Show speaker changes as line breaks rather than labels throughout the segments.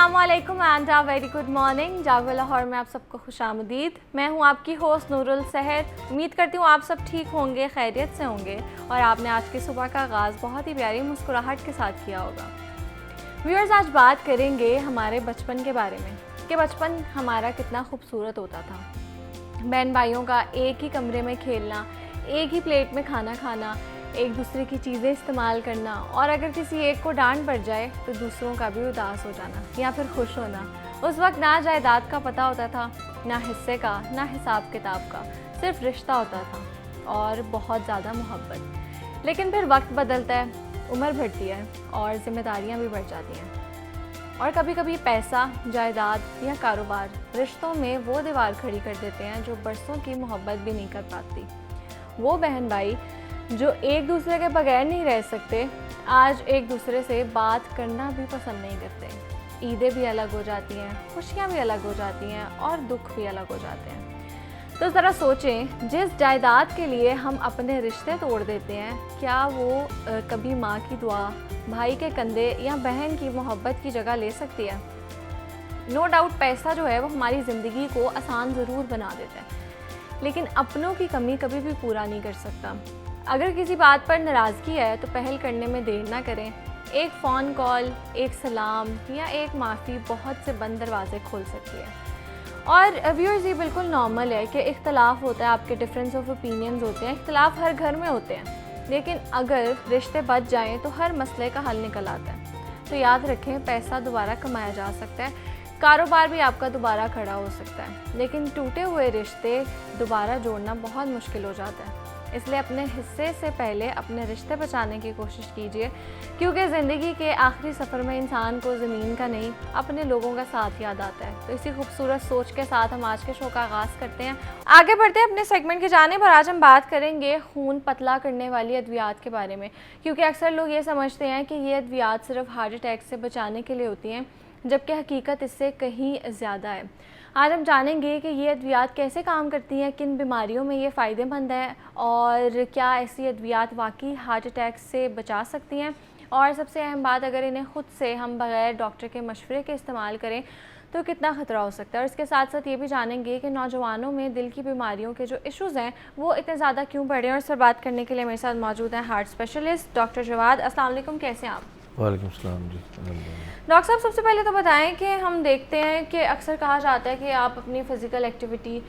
अस्सलामुअलैकुम and a very good morning. जागो लाहौर में आप सबको खुशामदीद। मैं हूं आपकी होस्ट नूरुल सहर। उम्मीद करती हूं आप सब ठीक होंगे, खैरियत से होंगे और आपने आज की सुबह का आगाज़ बहुत ही प्यारी मुस्कुराहट के साथ किया होगा। व्यूअर्स, आज बात करेंगे हमारे बचपन के बारे में कि बचपन हमारा कितना खूबसूरत होता था। बहन भाइयों का एक ही कमरे में खेलना, एक ही प्लेट में खाना खाना, एक दूसरे की चीज़ें इस्तेमाल करना और अगर किसी एक को डांट पड़ जाए तो दूसरों का भी उदास हो जाना या फिर खुश होना। उस वक्त ना जायदाद का पता होता था, ना हिस्से का, ना हिसाब किताब का, सिर्फ रिश्ता होता था और बहुत ज़्यादा मोहब्बत। लेकिन फिर वक्त बदलता है, उम्र बढ़ती है और ज़िम्मेदारियाँ भी बढ़ जाती हैं और कभी कभी पैसा, जायदाद या कारोबार रिश्तों में वो दीवार खड़ी कर देते हैं जो बरसों की मोहब्बत भी नहीं कर पाती। वो बहन भाई जो एक दूसरे के बगैर नहीं रह सकते, आज एक दूसरे से बात करना भी पसंद नहीं करते। ईदें भी अलग हो जाती हैं, खुशियाँ भी अलग हो जाती हैं और दुख भी अलग हो जाते हैं। तो ज़रा सोचें, जिस जायदाद के लिए हम अपने रिश्ते तोड़ देते हैं, क्या वो कभी माँ की दुआ, भाई के कंधे या बहन की मोहब्बत की जगह ले सकती है? नो डाउट पैसा जो है वो हमारी ज़िंदगी को आसान ज़रूर बना देता है, लेकिन अपनों की कमी कभी भी पूरा नहीं कर सकता। अगर किसी बात पर नाराज़गी है तो पहल करने में देर ना करें। एक फ़ोन कॉल, एक सलाम या एक माफ़ी बहुत से बंद दरवाजे खोल सकती है। और व्यूअर्स, ये बिल्कुल नॉर्मल है कि इख्तलाफ होता है, आपके डिफरेंस ऑफ ओपिनियंस होते हैं, इख्तलाफ हर घर में होते हैं, लेकिन अगर रिश्ते बच जाएँ तो हर मसले का हल निकल आता है। तो याद रखें, पैसा दोबारा कमाया जा सकता है, कारोबार भी आपका दोबारा खड़ा हो सकता है, लेकिन टूटे हुए रिश्ते दोबारा जोड़ना बहुत मुश्किल हो जाता है। इसलिए अपने हिस्से से पहले अपने रिश्ते बचाने की कोशिश कीजिए, क्योंकि ज़िंदगी के आखिरी सफ़र में इंसान को ज़मीन का नहीं, अपने लोगों का साथ याद आता है। तो इसी खूबसूरत सोच के साथ हम आज के शो का आगाज़ करते हैं। आगे बढ़ते हैं अपने सेगमेंट के जानिब और आज हम बात करेंगे खून पतला करने वाली अद्वियात के बारे में, क्योंकि अक्सर लोग ये समझते हैं कि ये अद्वियात सिर्फ हार्ट अटैक से बचाने के लिए होती हैं, जबकि हकीकत इससे कहीं ज़्यादा है। आज हम जानेंगे कि ये अद्वियात कैसे काम करती हैं, किन बीमारियों में ये फ़ायदेमंद है और क्या ऐसी अद्वियात वाकई हार्ट अटैक से बचा सकती हैं, और सबसे अहम बात, अगर इन्हें ख़ुद से हम बग़ैर डॉक्टर के मशवरे के इस्तेमाल करें तो कितना ख़तरा हो सकता है। और इसके साथ साथ ये भी जानेंगे कि नौजवानों में दिल की बीमारियों के जो इश्यूज़ हैं वो इतने ज़्यादा क्यों बढ़े हैं। और इस पर बात करने के लिए मेरे साथ मौजूद हैं हार्ट स्पेशलिस्ट डॉक्टर जवाद। अस्सलाम वालेकुम, कैसे हैं आप?
वालेकुम सलाम जी।
डॉक्टर साहब, सबसे पहले तो बताएं कि हम देखते हैं कि अक्सर कहा जाता है कि आप अपनी फ़िज़िकल एक्टिविटी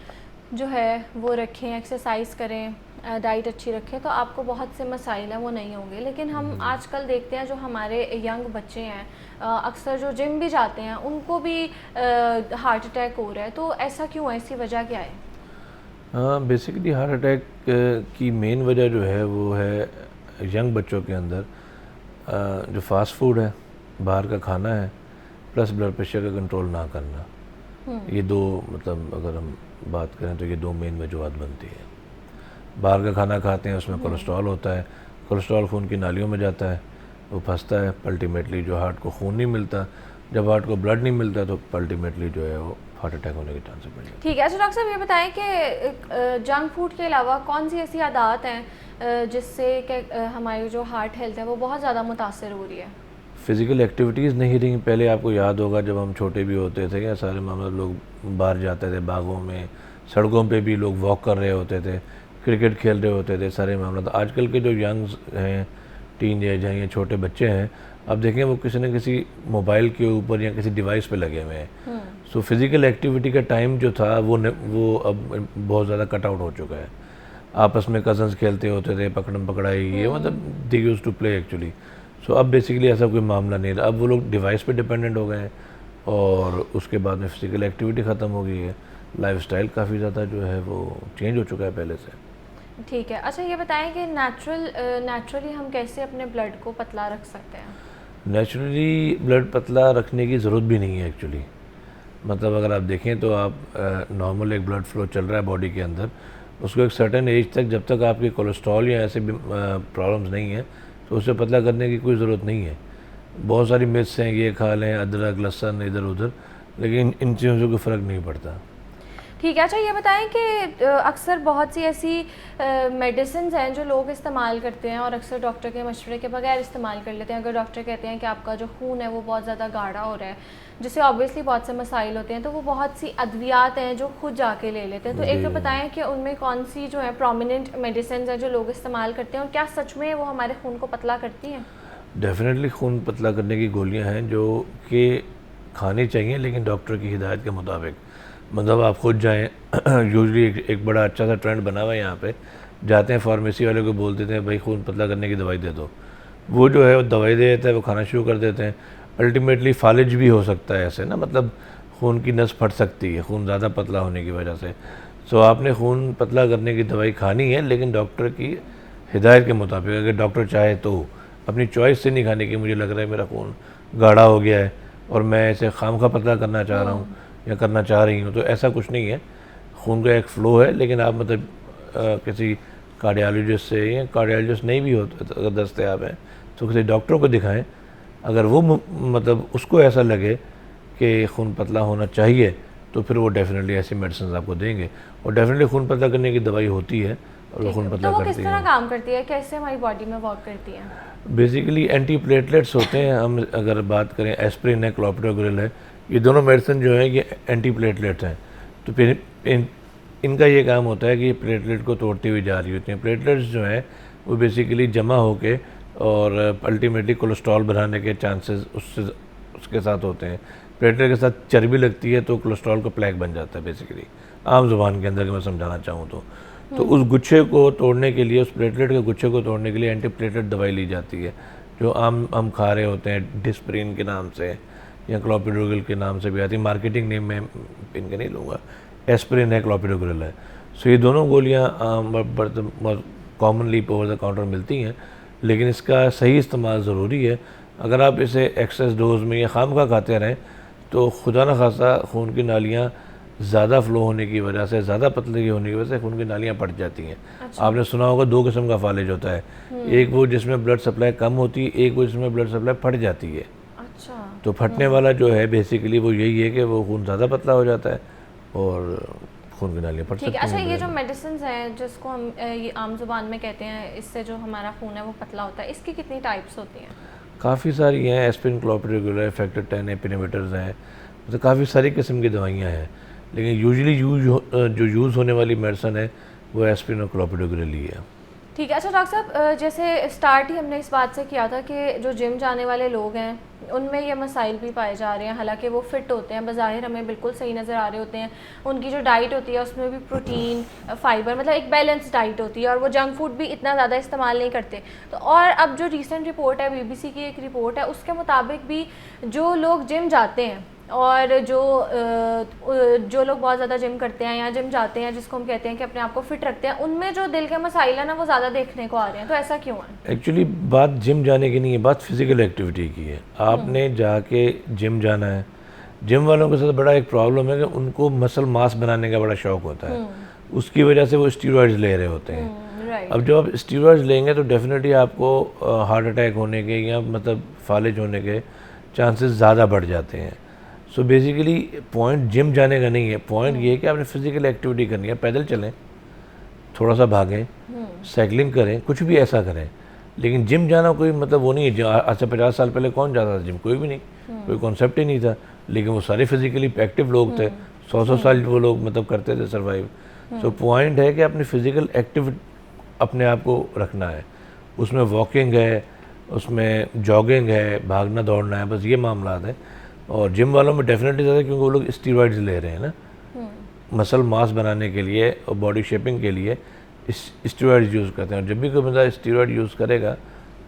जो है वो रखें, एक्सरसाइज करें, डाइट अच्छी रखें, तो आपको बहुत से मसाइल हैं वो नहीं होंगे। लेकिन हम आजकल देखते हैं जो हमारे यंग बच्चे हैं, अक्सर जो जिम भी जाते हैं, उनको भी हार्ट अटैक हो रहा है। तो ऐसा क्यों है, इसकी वजह क्या है?
बेसिकली हार्ट अटैक की मेन वजह जो है वो है यंग बच्चों के अंदर जो फास्ट फूड है, बाहर का खाना है, प्लस ब्लड प्रेशर का कंट्रोल ना करना। ये दो, मतलब अगर हम बात करें तो ये दो मेन वजूहत बनती है। बाहर का खाना खाते हैं, उसमें कोलेस्ट्रॉल होता है, कोलेस्ट्रॉल खून की नालियों में जाता है, वो फंसता है, अल्टीमेटली जो हार्ट को खून नहीं मिलता, जब हार्ट को ब्लड नहीं मिलता तो अल्टीमेटली जो है वो हार्ट अटैक होने के चांसेस बढ़ जाते हैं।
ठीक है। अच्छा डॉक्टर साहब, ये बताएं कि जंक फूड के अलावा कौन सी ऐसी आदत हैं जिससे कि हमारी जो हार्ट हेल्थ है वो बहुत ज़्यादा मुतासर हो रही है?
फ़िज़िकल एक्टिविटीज़ नहीं रही। पहले आपको याद होगा जब हम छोटे भी होते थे, या सारे मामले लोग बाहर जाते थे, बागों में, सड़कों पे भी लोग वॉक कर रहे होते थे, क्रिकेट खेल रहे होते थे, सारे मामला। तो आजकल के जो यंग्स हैं, टीन एज हैं या छोटे बच्चे हैं, अब देखें वो किसी न किसी मोबाइल के ऊपर या किसी डिवाइस पे लगे हुए हैं। सो फिज़िकल एक्टिविटी का टाइम जो था वो अब बहुत ज़्यादा कट आउट हो चुका है। आपस में कज़न्स खेलते होते थे, पकड़म पकड़ाई, ये मतलब they used to play actually. So अब बेसिकली ऐसा कोई मामला नहीं रहा। अब वो लोग डिवाइस पे डिपेंडेंट हो गए हैं और उसके बाद में फ़िज़िकल एक्टिविटी ख़त्म हो गई है। लाइफस्टाइल काफ़ी ज़्यादा जो है वो चेंज हो चुका है पहले से।
ठीक है। अच्छा, ये बताएं कि नेचुरली हम कैसे अपने ब्लड को पतला रख सकते हैं?
नेचुरली ब्लड पतला रखने की ज़रूरत भी नहीं है एक्चुअली। मतलब अगर आप देखें तो आप नॉर्मल एक ब्लड फ्लो चल रहा है बॉडी के अंदर, उसको एक सर्टेन एज तक, जब तक आपके कोलेस्ट्रॉल या ऐसे प्रॉब्लम्स नहीं है तो उसे पतला करने की कोई ज़रूरत नहीं है। बहुत सारी मिथ्स हैं, ये खा लें, अदरक लहसुन इधर उधर, लेकिन इन चीज़ों से कोई फ़र्क नहीं पड़ता।
ठीक है। अच्छा ये बताएं कि अक्सर बहुत सी ऐसी मेडिसिन हैं जो लोग इस्तेमाल करते हैं और अक्सर डॉक्टर के मशवरे के बगैर इस्तेमाल कर लेते हैं। अगर डॉक्टर कहते हैं कि आपका जो खून है वो बहुत ज़्यादा गाढ़ा हो रहा है, जिससे ऑब्वियसली बहुत से मसाइल होते हैं, तो वो बहुत सी अद्वियात हैं जो खुद जाके ले लेते हैं। तो एक तो बताएं कि उनमें कौन सी जो है प्रोमिनेंट मेडिसिन हैं जो लोग इस्तेमाल करते हैं और क्या सच में वो हमारे खून को पतला करती हैं?
डेफिनेटली खून पतला करने की गोलियां हैं जो कि खानी चाहिए, लेकिन डॉक्टर की हिदायत के मुताबिक। मतलब आप खुद जाएं यूजली एक बड़ा अच्छा सा ट्रेंड बना हुआ है यहाँ पे, जाते हैं फार्मेसी वाले को बोल देते हैं भाई खून पतला करने की दवाई दे दो, वो जो है वो दवाई दे देता है, वो खाना शुरू कर देते हैं। अल्टीमेटली फालिज भी हो सकता है ऐसे ना, मतलब खून की नस फट सकती है खून ज़्यादा पतला होने की वजह से। सो आपने खून पतला करने की दवाई खानी है, लेकिन डॉक्टर की हिदायत के मुताबिक। अगर डॉक्टर चाहे तो अपनी चॉइस से नहीं खाने की, मुझे लग रहा है मेरा खून गाढ़ा हो गया है और मैं इसे खामखा पतला करना चाह रहा हूँ या करना चाह रही हूँ, तो ऐसा कुछ नहीं है। खून का एक फ़्लो है, लेकिन आप मतलब किसी कार्डियोलॉजिस्ट से, या कार्डियोलॉजिस्ट नहीं भी हो तो अगर दस्तयाब हैं तो किसी डॉक्टर को दिखाएं। अगर वो मतलब उसको ऐसा लगे कि खून पतला होना चाहिए, तो फिर वो डेफिनेटली ऐसी मेडिसिन आपको देंगे। और डेफिनेटली खून पतला करने की दवाई होती है और वो खून पतला
तो वो
करती
किस तरह काम करती है, कैसे हमारी बॉडी में वर्क करती है?
बेसिकली एंटी प्लेटलेट्स होते हैं। हम अगर बात करें, एस्प्रिन है, क्लोपिडोग्रिल है, ये दोनों मेडिसिन जो है ये एंटी प्लेटलेट्स हैं। तो फिर इनका ये काम होता है कि ये प्लेटलेट को तोड़ती हुई जा रही होती हैं। प्लेटलेट्स जो हैं वो बेसिकली जमा होके और अल्टीमेटली कोलेस्ट्रॉल बढ़ाने के चांसेस उसके साथ होते हैं। प्लेटलेट के साथ चर्बी लगती है तो कोलेस्ट्रॉल का प्लेग बन जाता है बेसिकली, आम जुबान के अंदर, कि मैं समझाना चाहूँ तो उस गुच्छे को तोड़ने के लिए, उस प्लेटलेट के गुच्छे को तोड़ने के लिए एंटी प्लेटलेट दवाई ली जाती है, जो आम हम खा रहे होते हैं डिस्प्रिन के नाम से या क्लोपिडोग्रिल के नाम से भी आती है। मार्केटिंग नेम में इनके नहीं लूँगा, एस्प्रिन है, क्लोपिडोग्रिल है। सो ये दोनों गोलियाँ कॉमनली ओवर द काउंटर मिलती हैं, लेकिन इसका सही इस्तेमाल ज़रूरी है। अगर आप इसे एक्सेस डोज में या खामखा खाते रहें तो खुदा न खासा खून की नालियाँ ज़्यादा फ्लो होने की वजह से, ज़्यादा पतले होने की वजह से खून की नालियाँ फट जाती हैं। अच्छा। आपने सुना होगा दो किस्म का फालिज होता है, एक वो जिसमें ब्लड सप्लाई कम होती है, एक वो जिसमें ब्लड सप्लाई फट जाती है।
अच्छा।
तो फटने वाला जो है बेसिकली वो यही है कि वो खून ज़्यादा पतला हो जाता है और खून की नालियाँ फट सकती हैं।
अच्छा, ये जो मेडिसिन हैं जिसको हम ये आम जुबान में कहते हैं, इससे जो हमारा खून है वो पतला होता है, इसकी कितनी टाइप्स होती हैं?
काफ़ी सारी हैं। एस्प्रिन, क्लोपिडोग्रिल, फैक्टर 10 एपिनेमेटर्स हैं, तो काफ़ी सारी किस्म की दवाइयाँ हैं, लेकिन यूजुअली जो यूज़ होने वाली मेडिसिन है वो एस्प्रिन और क्लोपिडोग्रिल ही है।
ठीक है। अच्छा डॉक्टर साहब, जैसे स्टार्ट ही हमने इस बात से किया था कि जो जिम जाने वाले लोग हैं उनमें ये मसाइल भी पाए जा रहे हैं, हालांकि वो फिट होते हैं, बज़ाहिर हमें बिल्कुल सही नज़र आ रहे होते हैं, उनकी जो डाइट होती है उसमें भी प्रोटीन, फाइबर, मतलब एक बैलेंस डाइट होती है, और वो जंक फूड भी इतना ज़्यादा इस्तेमाल नहीं करते। तो और अब जो रिसेंट रिपोर्ट है, BBC की एक रिपोर्ट है, उसके मुताबिक भी जो लोग जिम जाते हैं और जो लोग बहुत ज़्यादा जिम करते हैं या जिम जाते हैं, जिसको हम कहते हैं कि अपने आप को फिट रखते हैं, उनमें जो दिल के मसाइल है ना वो ज़्यादा देखने को आ रहे हैं। तो ऐसा क्यों है?
एक्चुअली बात जिम जाने की नहीं है, बात फिज़िकल एक्टिविटी की है। आपने जाके जिम जाना है। जिम वालों के साथ बड़ा एक प्रॉब्लम है कि उनको मसल मास बनाने का बड़ा शौक़ होता है, उसकी वजह से वो स्टीरॉइड्स ले रहे होते हैं। अब जब आप स्टीरॉइड्स लेंगे तो डेफिनेटली आपको हार्ट अटैक होने के या मतलब फालिज होने के चांसेस ज़्यादा बढ़ जाते हैं। सो बेसिकली पॉइंट जिम जाने का नहीं है, पॉइंट ये है कि आपने फिज़िकल एक्टिविटी करनी है। पैदल चलें, थोड़ा सा भागें, साइकिलिंग करें, कुछ भी ऐसा करें, लेकिन जिम जाना कोई मतलब वो नहीं है। आज से 50 साल पहले कौन जाता था जिम? कोई भी नहीं, कोई कॉन्सेप्ट ही नहीं था, लेकिन वो सारे फिज़िकली एक्टिव लोग थे, 100 साल वो लोग मतलब करते थे सर्वाइव। सो पॉइंट है कि अपनी फ़िज़िकल एक्टिव अपने आप को रखना है, उसमें वॉकिंग है, उसमें जॉगिंग है, भागना दौड़ना है, बस ये मामला है। और जिम वालों में डेफिनेटली ज़्यादा, क्योंकि वो लोग स्टीरॉइड्स ले रहे हैं ना मसल मास बनाने के लिए और बॉडी शेपिंग के लिए स्टीरॉइड्स यूज़ करते हैं। और जब भी कोई बंदा स्टीरॉइड यूज़ करेगा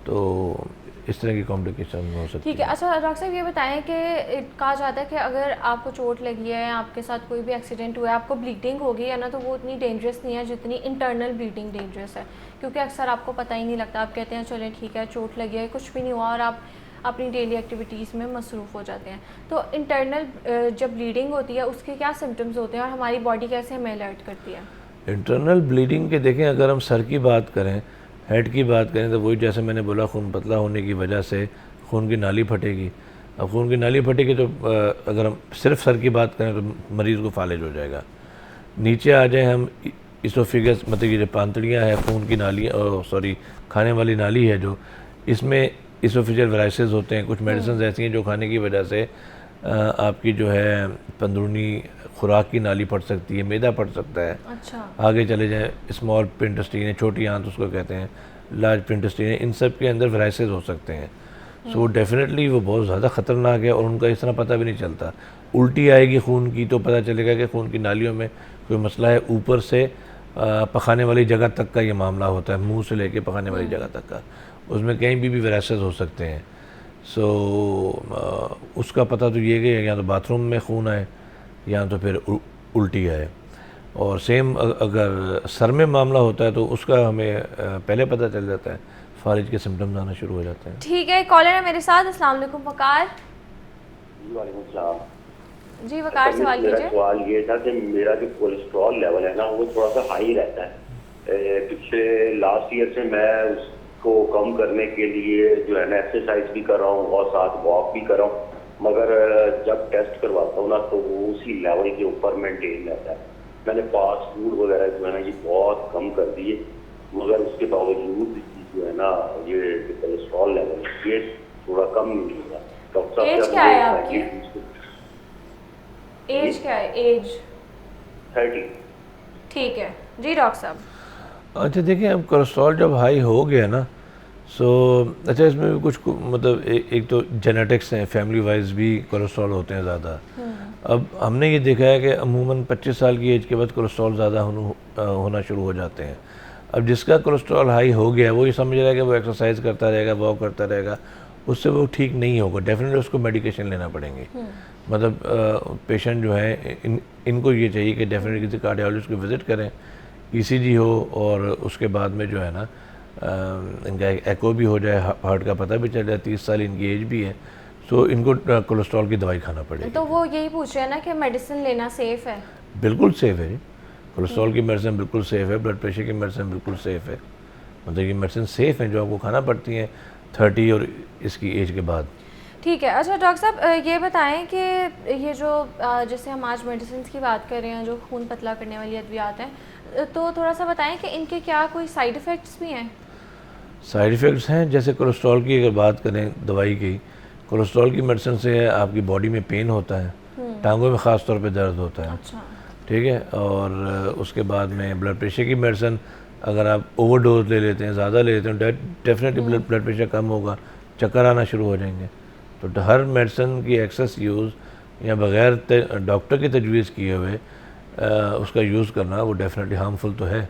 तो इस तरह की कॉम्प्लिकेशन हो सकती है।
ठीक है। अच्छा डॉक्टर साहब, ये बताएं कि कहा जाता है कि अगर आपको चोट लगी है, आपके साथ कोई भी एक्सीडेंट हुआ है, आपको ब्लीडिंग हो गई है ना, तो वो उतनी डेंजरस नहीं है जितनी इंटरनल ब्लीडिंग डेंजरस है, क्योंकि अक्सर आपको पता ही नहीं लगता। आप कहते हैं चलें ठीक है, चोट लगी है, कुछ भी नहीं हुआ, और आप अपनी डेली एक्टिविटीज़ में मसरूफ़ हो जाते हैं। तो इंटरनल जब ब्लीडिंग होती है उसके क्या सिम्टम्स होते हैं और हमारी बॉडी कैसे हमें अलर्ट करती है?
इंटरनल ब्लीडिंग के देखें, अगर हम सर की बात करें, हेड की बात करें, तो वही जैसे मैंने बोला, खून पतला होने की वजह से खून की नाली फटेगी। अब खून की नाली फटेगी तो अगर हम सिर्फ सर की बात करें तो मरीज़ को फालिज हो जाएगा। नीचे आ जाए हम, इसोफिगस मतलब ये जो पांतड़ियाँ है, खून की नाली, सॉरी खाने वाली नाली है जो, इसमें इसोफिजियल वायरसेस होते हैं। कुछ मेडिसिन ऐसी हैं जो खाने की वजह से आपकी जो है अंदरूनी खुराक की नाली फट सकती है, मैदा फट सकता है।
अच्छा।
आगे चले जाएँ, स्मॉल इंटेस्टाइन है, छोटी आंत उसको कहते हैं, लार्ज इंटेस्टाइन है, इन सब के अंदर वायरसेस हो सकते हैं। सो डेफिनेटली वो बहुत ज़्यादा ख़तरनाक है और उनका इस तरह पता भी नहीं चलता। उल्टी आएगी खून की तो पता चलेगा कि खून की नालियों में कोई मसला है। ऊपर से पखाने वाली जगह तक का ये मामला होता है, मुंह से लेके पखाने वाली जगह तक का, उसमें कहीं भी वायरसेस हो सकते हैं। सो उसका पता तो ये कि या तो बाथरूम में खून आए या तो फिर उल्टी आए। और सेम अगर सर में मामला होता है तो उसका हमें पहले पता चल जाता है, फालिज के सिम्टम्स आना शुरू हो जाते हैं।
ठीक है, कॉलर है मेरे साथ। अस्सलाम वालेकुम वकार।
वालेकुम सलाम।
जी वकार, सवाल
मेरा
कीजिए।
सवाल ये था कि मेरा जो कोलेस्ट्रॉल लेवल है ना वो थोड़ा सा हाई रहता है। पिछले लास्ट ईयर से मैं उसको कम करने के लिए जो है ना एक्सरसाइज भी कर रहा हूँ और साथ वॉक भी कर रहा हूँ, मगर जब टेस्ट करवाता हूँ ना तो वो उसी लेवल के ऊपर मेंटेन रहता है। मैंने फास्ट फूड वगैरह जो है ना ये बहुत कम कर दिए, मगर उसके बावजूद जो है ना ये कोलेस्ट्रॉल लेवल ये थोड़ा कम नहीं हुआ। डॉक्टर साहब
एज क्या है आपकी? एज क्या है? एज
30।
ठीक है जी डॉक्टर साहब।
अच्छा देखिए, अब कोलेस्ट्रॉल जब हाई हो गया ना, सो अच्छा इसमें भी कुछ मतलब एक तो जेनेटिक्स हैं, फैमिली वाइज भी कोलेस्ट्रॉल होते हैं ज़्यादा। अब हमने ये देखा है कि अमूमन 25 साल की एज के बाद कोलेस्ट्रॉल ज़्यादा होना शुरू हो जाते हैं। अब जिसका कोलेस्ट्रॉल हाई हो गया वो ये समझ रहा है कि वो एक्सरसाइज करता रहेगा, वॉक करता रहेगा, उससे वो ठीक नहीं होगा, डेफिनेटली उसको मेडिकेशन लेना पड़ेंगे। मतलब पेशेंट जो है इनको ये चाहिए कि डेफिनेटली किसी कार्डियोलॉजिस्ट को विज़िट करें, ईसीजी हो और उसके बाद में जो है ना इनका एको भी हो जाए, हार्ट का पता भी चल जाए, 30 साल इनकी एज भी है, सो इनको कोलेस्ट्रॉल की दवाई खाना पड़ेगी।
तो वो यही पूछ रहे हैं ना कि मेडिसिन लेना सेफ है?
बिल्कुल सेफ़ है जी, कोलेस्ट्रॉल की मेडिसिन बिल्कुल सेफ़ है, ब्लड प्रेशर की मेडिसिन बिल्कुल सेफ़ है। मतलब ये मेडिसिन सेफ़ हैं जो आपको खाना पड़ती हैं 30 और इसकी एज के बाद।
ठीक है। अच्छा डॉक्टर साहब ये बताएं कि ये जो जैसे हम आज मेडिसिन की बात कर रहे हैं जो खून पतला करने वाली अद्वियात हैं, तो थोड़ा सा बताएं कि इनके क्या कोई साइड इफ़ेक्ट्स भी हैं?
साइड इफ़ेक्ट्स हैं, जैसे कोलेस्ट्रॉल की अगर बात करें दवाई की, कोलेस्ट्रॉल की मेडिसिन से आपकी बॉडी में पेन होता है, टांगों में ख़ास तौर पे दर्द होता है।
अच्छा।
ठीक है। और उसके बाद में ब्लड प्रेशर की मेडिसिन अगर आप ओवरडोज ले लेते हैं, ज़्यादा ले लेते हैं, डेफिनेटली ब्लड प्रेशर कम होगा, चक्कर आना शुरू हो जाएंगे। तो हर मेडिसिन की एक्सेस यूज़ या बग़ैर डॉक्टर की तजवीज़ किए हुए उसका यूज़ करना वो डेफिनेटली हार्मफुल तो है।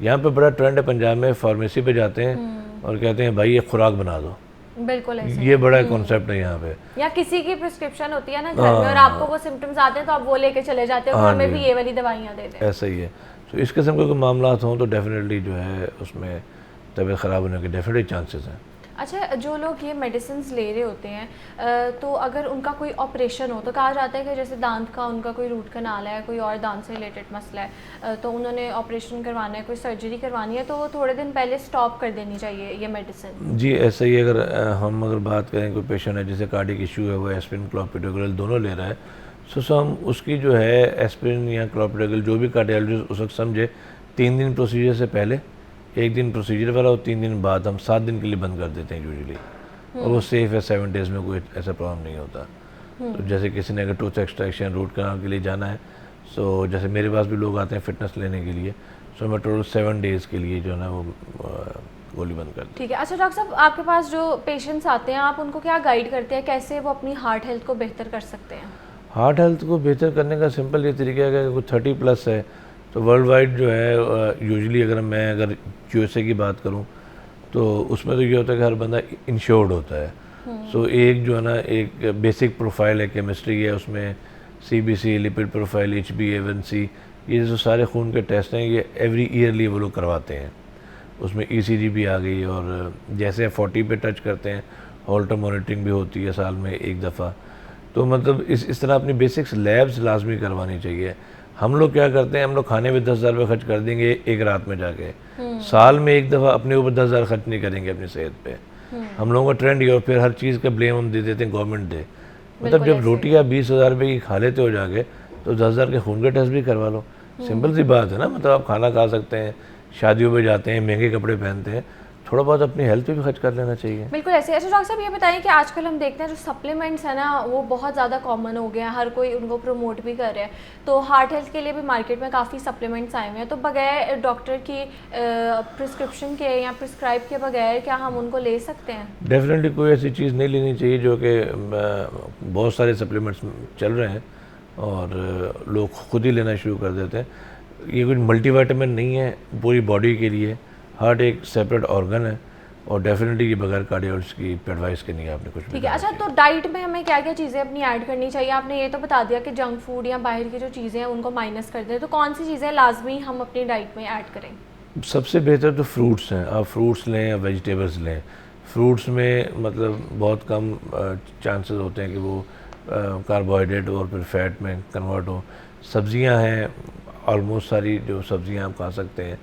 यहाँ पे बड़ा ट्रेंड है, पंजाब में फार्मेसी पे जाते हैं और कहते हैं भाई ये खुराक बना दो।
बिल्कुल ऐसे
ये बड़ा कॉन्सेप्ट है यहाँ पे।
या किसी की प्रिस्क्रिप्शन होती है ना घर में और आपको वो सिम्टम्स आते हैं तो आप वो लेके चले जाते हो कि हमें भी ये वाली दवाइयाँ दे दें।
ऐसा ही है। तो इस किस्म के कोई मामला हों तो डेफिनेटली जो है उसमें तबीयत ख़राब होने के डेफिनेटली चांसेस हैं।
अच्छा, जो लोग ये मेडिसिन ले रहे होते हैं तो अगर उनका कोई ऑपरेशन हो तो कहा जाता है कि जैसे दांत का उनका कोई रूट कनाल है, कोई और दांत से रिलेटेड मसला है, तो उन्होंने ऑपरेशन करवाना है, कोई सर्जरी करवानी है, तो वो थोड़े दिन पहले स्टॉप कर देनी चाहिए ये मेडिसिन?
जी ऐसा ही। अगर हम बात करें कोई पेशेंट है जिसे कार्डियक इशू है, वो एस्पिरिन क्लोपिडोग्रेल दोनों ले रहा है, सो हम उसकी जो है एस्पिरिन या क्लोपिडोग्रेल जो भी कार्डियोलॉजिस्ट उस वक्त समझे, 3 दिन प्रोसीजर से पहले, 1 दिन प्रोसीजर वाला और 3 दिन बाद हम 7 दिन के लिए बंद कर देते हैं यूजुअली, और वो सेफ़ है, 7 डेज़ में कोई ऐसा प्रॉब्लम नहीं होता। तो जैसे किसी ने अगर टूथ एक्सट्रैक्शन, रूट कनाल के लिए जाना है, सो जैसे मेरे पास भी लोग आते हैं फिटनेस लेने के लिए, सो मैं टोटल 7 डेज़ के लिए जो है ना वो गोली बंद कर।
ठीक है। अच्छा डॉक्टर साहब, आपके पास जो पेशेंट्स आते हैं आप उनको क्या गाइड करते हैं, कैसे वो अपनी हार्ट हेल्थ को बेहतर कर सकते हैं?
हार्ट हेल्थ को बेहतर करने का सिंपल ये तरीका है कि कोई 30+ है तो वर्ल्ड वाइड जो है यूजुअली अगर यूएसए की बात करूं तो उसमें तो ये होता है कि हर बंदा इंश्योर्ड होता है। सो एक जो है ना एक बेसिक प्रोफाइल है, केमिस्ट्री है, उसमें सीबीसी, लिपिड प्रोफाइल, HbA1c, ये जो सारे खून के टेस्ट हैं ये एवरी ईयरली वो लोग करवाते हैं। उसमें ECG भी आ गई और जैसे 40 पे टच करते हैं हॉल्टर मॉनिटरिंग भी होती है साल में 1 दफ़ा। तो मतलब इस तरह अपनी बेसिक्स लैब्स लाजमी करवानी चाहिए। हम लोग क्या करते हैं, हम लोग खाने में 10,000 रुपये खर्च कर देंगे एक रात में जाके, साल में 1 दफ़ा अपने ऊपर 10,000 खर्च नहीं करेंगे अपनी सेहत पे। हम लोगों का ट्रेंड ये, और फिर हर चीज़ का ब्लेम हम दे देते हैं गवर्नमेंट दे। मतलब जब रोटी आप 20,000 रुपये की खा लेते हो जाके तो 10,000 के खून के टेस्ट भी करवा लो, सिंपल सी बात है ना, मतलब आप खाना खा सकते हैं, शादियों पे जाते हैं, महंगे कपड़े पहनते हैं, थोड़ा बहुत अपनी हेल्थ पे भी खर्च कर लेना चाहिए।
बिल्कुल ऐसे। अच्छा डॉक्टर साहब ये बताइए कि आजकल हम देखते हैं जो सप्लीमेंट्स है ना वो बहुत ज़्यादा कॉमन हो गए हैं, हर कोई उनको प्रमोट भी कर रहे हैं, तो हार्ट हेल्थ के लिए भी मार्केट में काफ़ी सप्लीमेंट्स आए हुए हैं, तो बगैर डॉक्टर की प्रिस्क्रिप्शन के या प्रिस्क्राइब के बगैर क्या हम उनको ले सकते हैं?
डेफिनेटली कोई ऐसी चीज़ नहीं लेनी चाहिए जो कि बहुत सारे सप्लीमेंट्स चल रहे हैं और लोग खुद ही लेना शुरू कर देते हैं। ये कोई मल्टीविटामिन नहीं है पूरी बॉडी के लिए, हार्ट एक सेपरेट ऑर्गन है और डेफिनेटली ये बगैर कार्डियोलॉजिस्ट की एडवाइस के नहीं है आपने कुछ भी
ठीक है।
करना
अच्छा, तो डाइट में हमें क्या क्या चीज़ें अपनी ऐड करनी चाहिए? आपने ये तो बता दिया कि जंक फूड या बाहर की जो चीज़ें हैं उनको माइनस कर दें, तो कौन सी चीज़ें लाजमी हम अपनी डाइट में ऐड करें?
चाहिए। सबसे बेहतर तो फ्रूट्स हैं, आप फ्रूट्स लें या वेजिटेबल्स लें। फ्रूट्स में मतलब बहुत कम चांसेस होते हैं कि वो कार्बोहाइड्रेट और फिर फैट में कन्वर्ट हो। सब्जियां हैं, ऑलमोस्ट सारी जो सब्जियां आप खा सकते हैं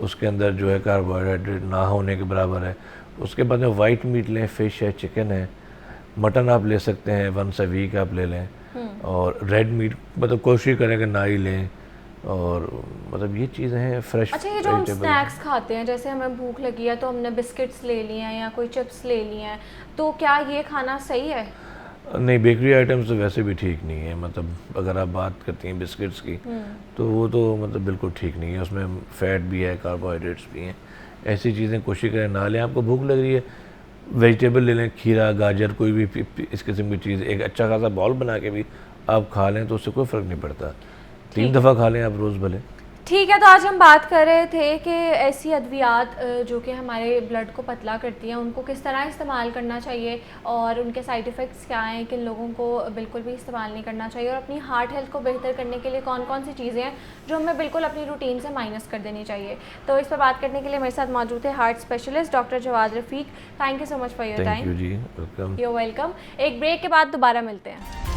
उसके अंदर जो है कार्बोहाइड्रेट ना होने के बराबर है। उसके बाद में वाइट मीट लें, फ़िश है, चिकन है, मटन आप ले सकते हैं, वंस अ वीक आप ले लें। और रेड मीट मतलब कोशिश करें कि ना ही लें, और मतलब ये चीज़ें हैं फ्रेश।
अच्छा, ये जो हम स्नैक्स खाते हैं, जैसे हमें भूख लगी है तो हमने बिस्किट्स ले लिए हैं या कोई चिप्स ले लिए हैं, तो क्या ये खाना सही है?
नहीं, बेकरी आइटम्स तो वैसे भी ठीक नहीं है। मतलब अगर आप बात करती हैं बिस्किट्स की तो वो तो मतलब बिल्कुल ठीक नहीं है, उसमें फैट भी है, कार्बोहाइड्रेट्स भी हैं। ऐसी चीज़ें कोशिश करें ना लें। आपको भूख लग रही है, वेजिटेबल ले लें, खीरा, गाजर, कोई भी इस किस्म की चीज़ एक अच्छा खासा बॉल बना के भी आप खा लें तो उससे कोई फ़र्क नहीं पड़ता। 3 दफ़ा खा लें आप रोज़ भले।
ठीक है, तो आज हम बात कर रहे थे कि ऐसी अद्वियात जो कि हमारे ब्लड को पतला करती हैं उनको किस तरह इस्तेमाल करना चाहिए और उनके साइड इफ़ेक्ट्स क्या हैं, किन लोगों को बिल्कुल भी इस्तेमाल नहीं करना चाहिए, और अपनी हार्ट हेल्थ को बेहतर करने के लिए कौन कौन सी चीज़ें हैं जो हमें बिल्कुल अपनी रूटीन से माइनस कर देनी चाहिए। तो इस पर बात करने के लिए मेरे साथ मौजूद है heart specialist doctor Jawad Rafiq. Thank you so much for your
thank you
time.
जी, वेलकम।
You welcome. एक ब्रेक के बाद दोबारा मिलते हैं।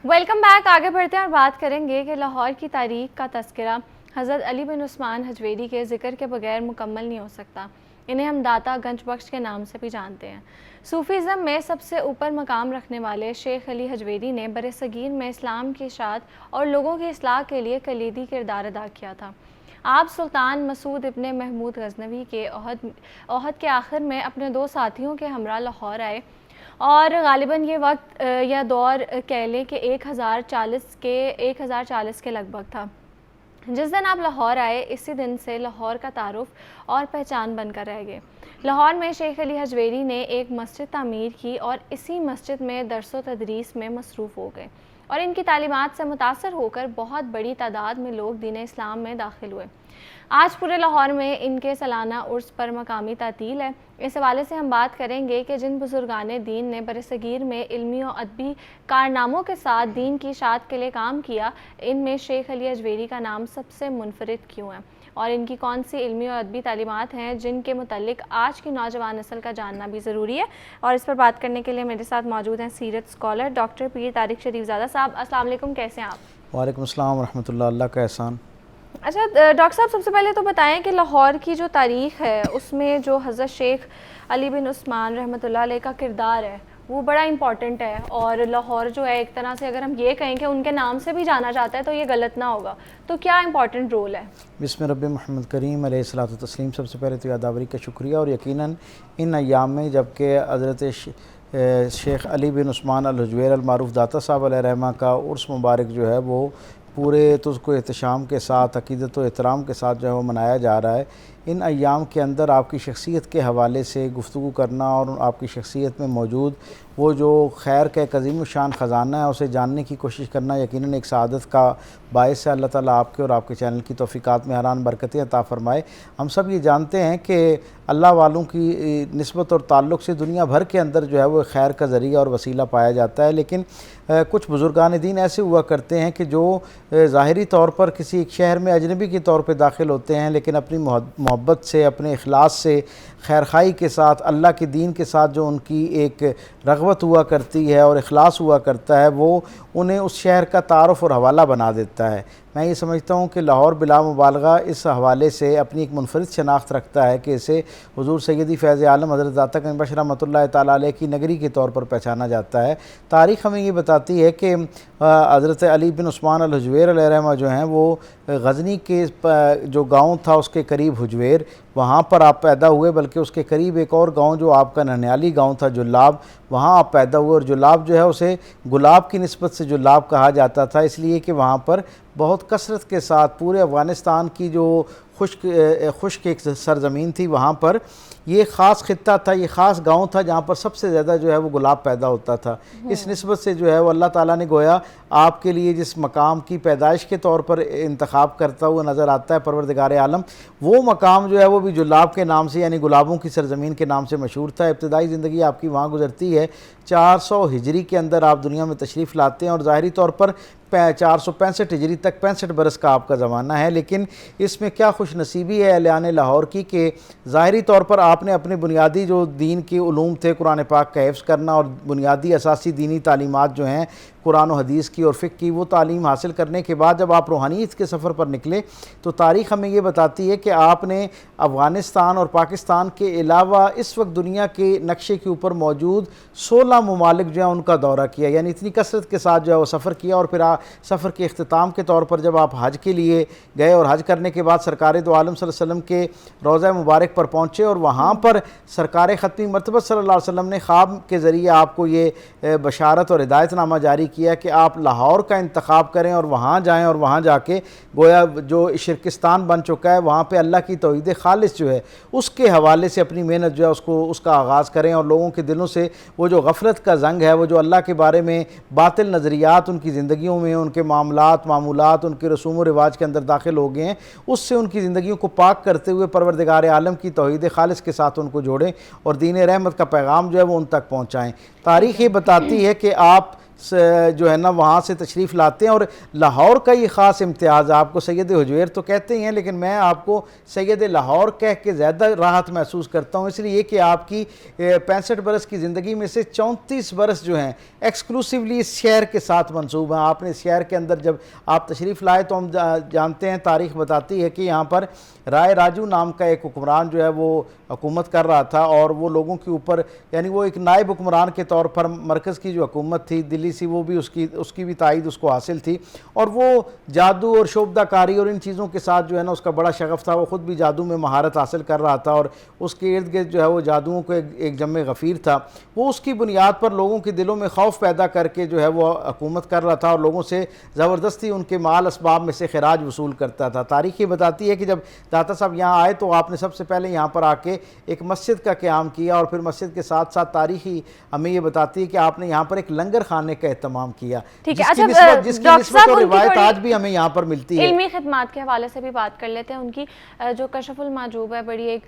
Welcome back. आगे बढ़ते हैं और बात करेंगे कि लाहौर की तारीख का तस्करा हज़रत अली बिन उस्मान हजवेरी के ज़िक्र के बगैर मुकम्मल नहीं हो सकता। इन्हें हम दाता गंज बख्श के नाम से भी जानते हैं। सूफ़ीज़म में सबसे ऊपर मकाम रखने वाले शेख अली हजवेरी ने बरसगीर में इस्लाम की इशाअत और लोगों की इस्लाह के लिए कलीदी किरदार अदा किया था। आप सुल्तान मसूद इब्ने महमूद गज़नवी के ओहद के आखिर में अपने 2 साथियों के हमरा लाहौर आए और ग़ालिबन ये वक्त या दौर कह लें कि 1040 के लगभग था। जिस दिन आप लाहौर आए इसी दिन से लाहौर का तारुफ और पहचान बनकर रह गए। लाहौर में शेख अली हजवेरी ने एक मस्जिद तामीर की और इसी मस्जिद में दरस व तदरीस में मसरूफ़ हो गए और इनकी तालीमात से मुतासर होकर बहुत बड़ी तादाद में लोग दीन इस्लाम में दाखिल हुए। आज पूरे लाहौर में इनके सालाना उर्स पर मकामी तातील है। इस हवाले से हम बात करेंगे कि जिन बुजुर्गाने दीन ने बरसगीर में इल्मी और अदबी कारनामों के साथ दीन की इशाअत के लिए काम किया, इनमें शेख अली हजवेरी का नाम सबसे मुनफरिद क्यों है और इनकी कौन सी इल्मी और अदबी तालीमात हैं जिनके मुतालिक आज की नौजवान नस्ल का जानना भी ज़रूरी है। और इस पर बात करने के लिए मेरे साथ मौजूद हैं सीरत स्कॉलर डॉक्टर पीर तारिक शरीफजादा साहब। अस्सलाम वालेकुम, कैसे हैं आप?
वालेकुम अस्सलाम रहमतुल्लाह, अल्लाह का एहसान।
अच्छा डॉक्टर साहब, सबसे पहले तो बताएं कि लाहौर की जो तारीख़ है उसमें जो हज़रत शेख अली बिन उस्मान रहमतुल्लाह अलैह का किरदार है वो बड़ा इंपॉर्टेंट है, और लाहौर जो है एक तरह से अगर हम ये कहें कि उनके नाम से भी जाना जाता है तो ये गलत ना होगा, तो क्या इंपॉर्टेंट रोल है?
बिस्मिल्लाह रब्बि मोहम्मद करीम अलैहिस्सलातु तस्लीम। सबसे पहले तो यादावरी का शुक्रिया, और यकीनन इन अय्याम में जबकि हज़रत शेख अली बिन उस्मान अल हजवेर अल मारूफ दाता साहब अलैहि रहमा का उर्स मुबारक जो है वो पूरे तो उसको एहतशाम के साथ, अक़ीदत व एहतराम के साथ जो है वो मनाया जा रहा है। इन अय्याम के अंदर आपकी शख्सियत के हवाले से गुफ्तगू करना और आपकी शख्सियत में मौजूद वो जो खैर का एक अज़ीम शान ख़जाना है उसे जानने की कोशिश करना यकीनन एक सआदत का बायस है। अल्लाह ताला आपके और आपके चैनल की तौफ़ीक़ात में हरान बरकतें अता फ़रमाए। हम सब ये जानते हैं कि अल्लाह वालों की निस्बत और ताल्लुक़ से दुनिया भर के अंदर जो है वो खैर का ज़रिया और वसीला पाया जाता है, लेकिन कुछ बुज़ुर्गान दीन ऐसे हुआ करते हैं कि जो ज़ाहिरी तौर पर किसी एक शहर में अजनबी के तौर पर दाखिल होते हैं, लेकिन अपनी मोहब्बत से, अपने इखलास से, खैर खाई के साथ, अल्लाह के दीन के साथ जो उनकी एक रग़बत हुआ करती है और इखलास हुआ करता है वो उन्हें उस शहर का तारुफ़ और हवाला बना देता है। मैं ये समझता हूँ कि लाहौर बिला मुबालगा इस हवाले से अपनी एक मुनफरिद शनाख्त रखता है कि इसे हुज़ूर सैयदी फ़ैज़ आलम हज़रत दाता गंज रहमतुल्लाह ताला अलैह की नगरी के तौर पर पहचाना जाता है। तारीख़ हमें ये बताती है कि हज़रत अली बिन उस्मान अल हुजवेर अलैहिर्रहमा जो हैं वो गज़नी के जो गाँव था उसके करीब हुजवेर, वहाँ पर आप पैदा हुए, बल्कि उसके करीब एक और गांव जो आपका ननियाली गांव था जुल्लाब, वहाँ आप पैदा हुए। और जुल्लाब जो है उसे गुलाब की निस्बत से जुल्लाब कहा जाता था, इसलिए कि वहाँ पर बहुत कसरत के साथ पूरे अफ़गानिस्तान की जो खुश्क एक सरज़मीन थी, वहाँ पर ये ख़ास ख़ित्ता था, ये ख़ास गांव था जहाँ पर सबसे ज़्यादा जो है वो गुलाब पैदा होता था। इस निस्बत से जो है वो अल्लाह ताला ने गोया आपके लिए जिस मकाम की पैदाइश के तौर पर इंतखाब करता हुआ नज़र आता है परवरदिगार आलम, वो मकाम जो है वो भी जुल्लाब के नाम से यानी गुलाबों की सरज़मीन के नाम से मशहूर था। इब्तदाई ज़िंदगी आपकी वहाँ गुजरती है। 400 हिजरी के अंदर आप दुनिया में तशरीफ़ लाते हैं और ज़ाहरी तौर पर 465 हिजरी तक 65 बरस का आपका ज़माना है। लेकिन इसमें क्या खुश नसीबी है अहले लाहौर की कि ज़ाहरी तौर पर आपने अपने बुनियादी जो दीन के उलूम थे, कुरान पाक का हिफ्ज़ करना और बुनियादी असासी दीनी तालीमात जो हैं कुरान और हदीस की और फ़िक़्ह की, वो तालीम हासिल करने के बाद जब आप रूहानियत के सफ़र पर निकले तो तारीख़ हमें ये बताती है कि आपने अफ़गानिस्तान और पाकिस्तान के अलावा इस वक्त दुनिया के नक्शे के ऊपर मौजूद 16 ममालिक जो है उनका दौरा किया, यानी इतनी कसरत के साथ जो है वो सफ़र किया। और फिर सफ़र के अख्तिताम के तौर पर जब आप हज के लिए गए और हज करने के बाद सरकार दो आलम सल्लल्लाहु अलैहि वसल्लम के रोज़ा मुबारक पर पहुँचे और वहाँ पर सरकार ख़त्मी मरतबत सल्लल्लाहु अलैहि वसल्लम ने ख्वाब के ज़रिए आपको ये बशारत और हिदायतनामा जारी किया कि आप लाहौर का इंतखाब करें और वहाँ जाएँ और वहाँ जाके गोया जो शिरकिस्तान बन चुका है वहाँ पे अल्लाह की तौहीद खालिस जो है उसके हवाले से अपनी मेहनत जो है उसका आगाज़ करें और लोगों के दिलों से वो जो गफलत का जंग है, वो जो अल्लाह के बारे में बातिल नज़रियात उनकी ज़िंदगियों में, उनके मामूलात, उनके रसूम व रिवाज के अंदर दाखिल हो गए हैं, उससे उनकी ज़िंदगियों को पाक करते हुए परवरदिगार आलम की तौहीद खालिस के साथ उनको जोड़ें और दीन रहमत का पैगाम जो है वो उन तक पहुँचाएँ। तारीख़ ये बताती है कि आप जो है ना वहाँ से तशरीफ़ लाते हैं और लाहौर का ये ख़ास इम्तियाज़, आपको सैयद हुजवेर तो कहते हैं लेकिन मैं आपको सैयद लाहौर कह के ज़्यादा राहत महसूस करता हूँ, इसलिए कि आपकी 65 बरस की ज़िंदगी में से 34 बरस जो हैं एक्सक्लूसिवली इस शहर के साथ मंसूब हैं। आपने इस शहर के अंदर जब आप तशरीफ़ लाए तो हम जानते हैं, तारीख़ बताती है कि यहाँ पर राय राजू नाम का एक हुक्मरान जो है वो हुकूमत कर रहा था और वो लोगों के ऊपर यानी वो एक नायब हुक्मरान के तौर पर मरकज़ की जो हुकूमत थी दिल्ली से, वो भी उसकी भी तायद उसको हासिल थी और वो जादू और शोबदाकारी और इन चीज़ों के साथ जो है ना उसका बड़ा शगफ़ था। वो ख़ुद भी जादू में महारत हासिल कर रहा था और उसके इर्द गिर्द जो है वो जादुओं को एक जम्मे गफ़ीर था। वो उसकी बुनियाद पर लोगों के दिलों में खौफ पैदा करके जो है वो हुकूमत कर रहा था और लोगों से ज़बरदस्ती उनके माल असबाब में से खराज वसूल करता था। तारीख़ ये बताती है कि जब दाता साहब यहाँ आए तो आपने सबसे पहले यहाँ पर आके एक मस्जिद का क़याम किया और फिर मस्जिद के साथ साथ तारीख़ी हमें ये बताती है कि आपने यहाँ पर एक लंगर खाने का एहतमाम किया, जिसकी निस्बत और रिवायत आज भी हमें यहाँ पर मिलती है।
इल्मी खिदमात के हवाले से भी बात कर लेते हैं। उनकी जो कशफुल माजूब है बड़ी एक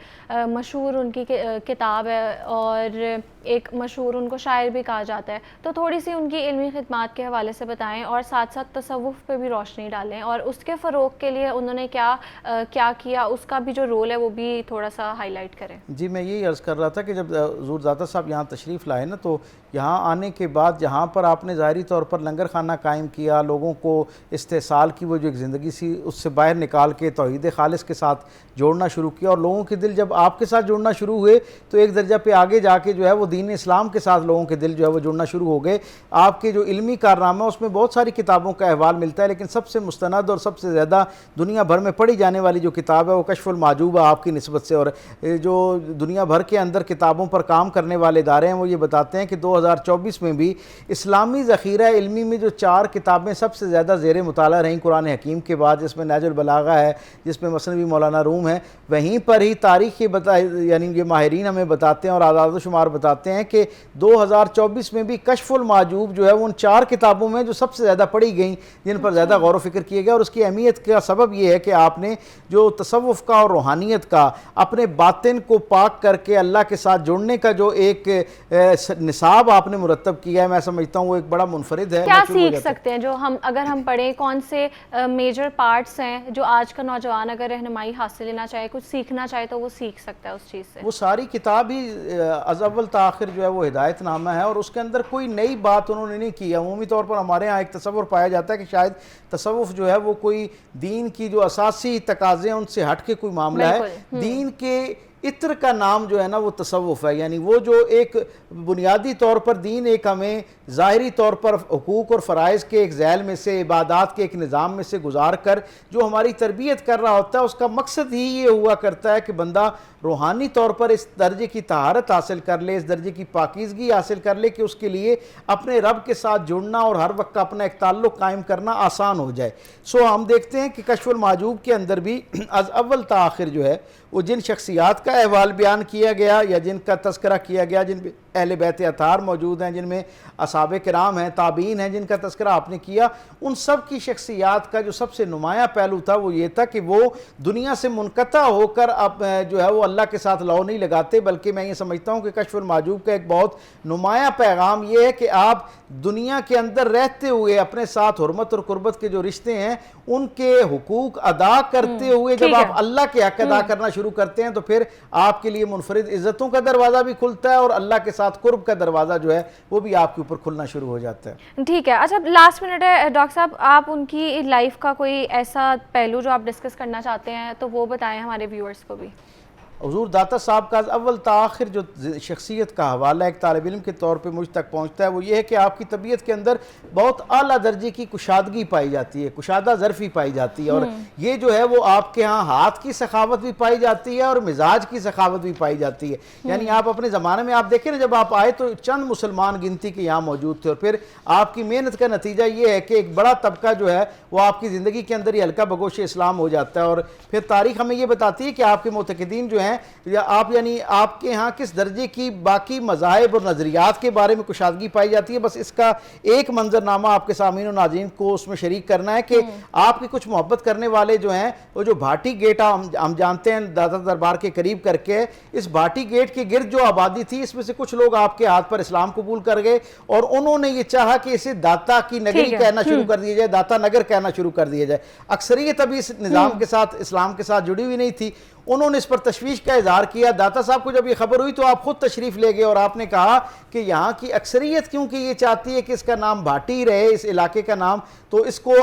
मशहूर उनकी किताब है और एक मशहूर उनको शायर भी कहा जाता है, तो थोड़ी सी उनकी इल्मी खिदमात के हवाले से बताएं और साथ साथ तसव्वुफ़ पे भी रोशनी डालें और उसके फ़रोग़ के लिए उन्होंने क्या किया, उसका भी जो रोल है वो भी थोड़ा सा हाईलाइट करें।
जी, मैं यही अर्ज़ कर रहा था कि जब हुज़ूर दाता साहब यहाँ तशरीफ़ लाए ना तो यहाँ आने के बाद जहाँ पर आपने ज़ाहिरी तौर पर लंगर खाना कायम किया, लोगों को इस्तेसाल की वो जो एक ज़िंदगी सी उससे बाहर निकाल के तौहीद खालिस के साथ जोड़ना शुरू किया और लोगों के दिल जब आपके साथ जुड़ना शुरू हुए तो एक दर्जा पे आगे जाके जो है वो दीन इस्लाम के साथ लोगों के दिल जो है वो जुड़ना शुरू हो गए। आपके जो इल्मी कारनामा उसमें बहुत सारी किताबों का अहवाल मिलता है, लेकिन सबसे मुस्तनद और सबसे ज़्यादा दुनिया भर में पढ़ी जाने वाली जो किताब है वो कशफुल माजूब है आपकी निस्बत से। और जो दुनिया भर के अंदर किताबों पर काम करने वाले इदारे हैं वो ये बताते हैं कि 2024 में भी इस्लामी ज़ख़ीरा इल्मी में जो 4 किताबें सबसे ज़्यादा ज़ेर मुताला रहीं कुरान हकीम के बाद, जिसमें नाजुल बलागा है, जिसमें मसनवी मौलाना रूम है, वहीं पर ही तारीख़ यानी ये माहिरीन हमें बताते हैं और आदाद शुमार बताते हैं कि 2024 में भी कशफुल माजूब जो है वो उन 4 किताबों में जो सबसे ज़्यादा पढ़ी गई, जिन पर ज़्यादा गौर व फिक्र किया गया। और उसकी अहमियत का सबब यह है कि आपने जो तसव्वुफ़ का और रूहानियत का अपने बातिन को पाक करके अल्लाह के साथ जुड़ने का जो एक निसाब आपने मुरतब किया है, मैं समझता हूँ वो एक बड़ा मुनफरिद है।
क्या
शुरू हो
सीख
जाता है।
सकते हैं जो हम अगर हम पढ़ें, कौन से मेजर पार्ट्स हैं जो आज का नौजवान अगर रहनुमाई हासिल लेना चाहे, कुछ सीखना चाहे तो वो सीख सकता है उस चीज़ से?
वो सारी किताब ही अज़अव्वल ताखिर जो है वो हिदायतनामा है, और उसके अंदर कोई नई बात उन्होंने नहीं की है। अमूमी तौर पर हमारे यहाँ एक तसव्वुर पाया जाता है कि शायद तसव्वुफ़ जो है वो कोई दीन की जो असासी तकाज़े हैं उनसे हट के कोई मामला है। दीन के इत्र का नाम जो है ना वो तसव्वुफ़ है, यानी वो जो एक बुनियादी तौर पर दीन एक हमें ज़ाहिरी तौर पर हुकूक और फ़राइज़ के एक ज़ैल में से, इबादात के एक निज़ाम में से गुजार कर जो हमारी तरबियत कर रहा होता है, उसका मकसद ही ये हुआ करता है कि बंदा रूहानी तौर पर इस दर्जे की तहारत हासिल कर ले, इस दर्जे की पाकीज़गी हासिल कर ले कि उसके लिए अपने रब के साथ जुड़ना और हर वक्त अपना एक ताल्लुक़ कायम करना आसान हो जाए। सो हम देखते हैं कि कश्फुल माजूब के अंदर भी अव्वल ता आखिर जो है वो जिन शख्सियात का अहवाल बयान किया गया या जिनका तस्करा किया गया, जिन अहले बैत अतार मौजूद हैं, जिनमें असहाबे किराम हैं, ताबीन हैं, जिनका तस्करा आपने किया, उन सब की शख्सियात का जो सबसे नुमायाँ पहलू था वो ये था कि वो दुनिया से मुनक़ता होकर अब जो है वो अल्लाह के साथ लौ नहीं लगाते, बल्कि मैं ये समझता हूँ कि कश्फुल माजूब का एक बहुत नुमायाँ पैगाम ये है कि आप दुनिया के अंदर रहते हुए अपने साथ हुर्मत और कुर्बत के जो रिश्ते हैं उनके हुकूक अदा करते हुए जब आप अल्लाह के हक अदा करना शुरू करते हैं तो फिर आपके लिए मुनफरिद इज़्ज़तों का दरवाज़ा भी खुलता है और अल्लाह के साथ कुर्ब का दरवाज़ा जो है वो भी आपके ऊपर खुलना शुरू हो जाता है।
ठीक है, अच्छा लास्ट मिनट है डॉक्टर साहब, आप उनकी लाइफ का कोई ऐसा पहलू जो आप डिस्कस करना चाहते हैं तो वो बताएं हमारे व्यूअर्स को भी।
हुज़ूर दाता साहब का अव्वल ताखिर जो शख्सियत का हवाला एक तालिब इल्म के तौर पे मुझ तक पहुँचता है वो ये है कि आपकी तबीयत के अंदर बहुत आला दर्जे की कुशादगी पाई जाती है, कुशादा ज़र्फ़ी पाई जाती है, और ये जो है वो आपके यहाँ हाथ की सखावत भी पाई जाती है और मिजाज की सखावत भी पाई जाती है। यानी आप अपने ज़माने में आप देखें ना, जब आप आए तो चंद मुसलमान गिनती के यहाँ मौजूद थे, और फिर आपकी मेहनत का नतीजा ये है कि एक बड़ा तबका जो है वो आपकी ज़िंदगी के अंदर ही हल्का बगोश इस्लाम हो जाता है। और फिर तारीख़ हमें ये बताती है कि आपके मुतक़िदीन जो हैं या आप यानी आपके यहाँ किस दर्जे की बाकी मज़ाहिब और नज़रियात के बारे में कुशादगी पाई जाती है। बस इसका एक मंजरनामा आपके सामीन और नाज़रीन को उसमें शरीक करना है कि आपके कुछ मोहब्बत करने वाले जो हैं वो जो भाटी गेट हम जानते हैं दाता दरबार के करीब करके, इस भाटी गेट के गिर्द जो आबादी थी इसमें से कुछ लोग आपके हाथ पर इस्लाम कबूल कर गए और उन्होंने ये चाहा कि इसे दाता की नगरी कहना शुरू कर दिया जाए, दाता नगर कहना शुरू कर दिया जाए। अक्सरियत अभी इस निज़ाम के साथ, इस्लाम के साथ जुड़ी हुई नहीं थी। उन्होंने इस पर तशवीश का इजहार किया। दाता साहब को जब ये खबर हुई तो आप खुद तशरीफ़ ले गए और आपने कहा कि यहाँ की अक्सरियत क्योंकि ये चाहती है कि इसका नाम भाटी रहे, इस इलाके का नाम, तो इसको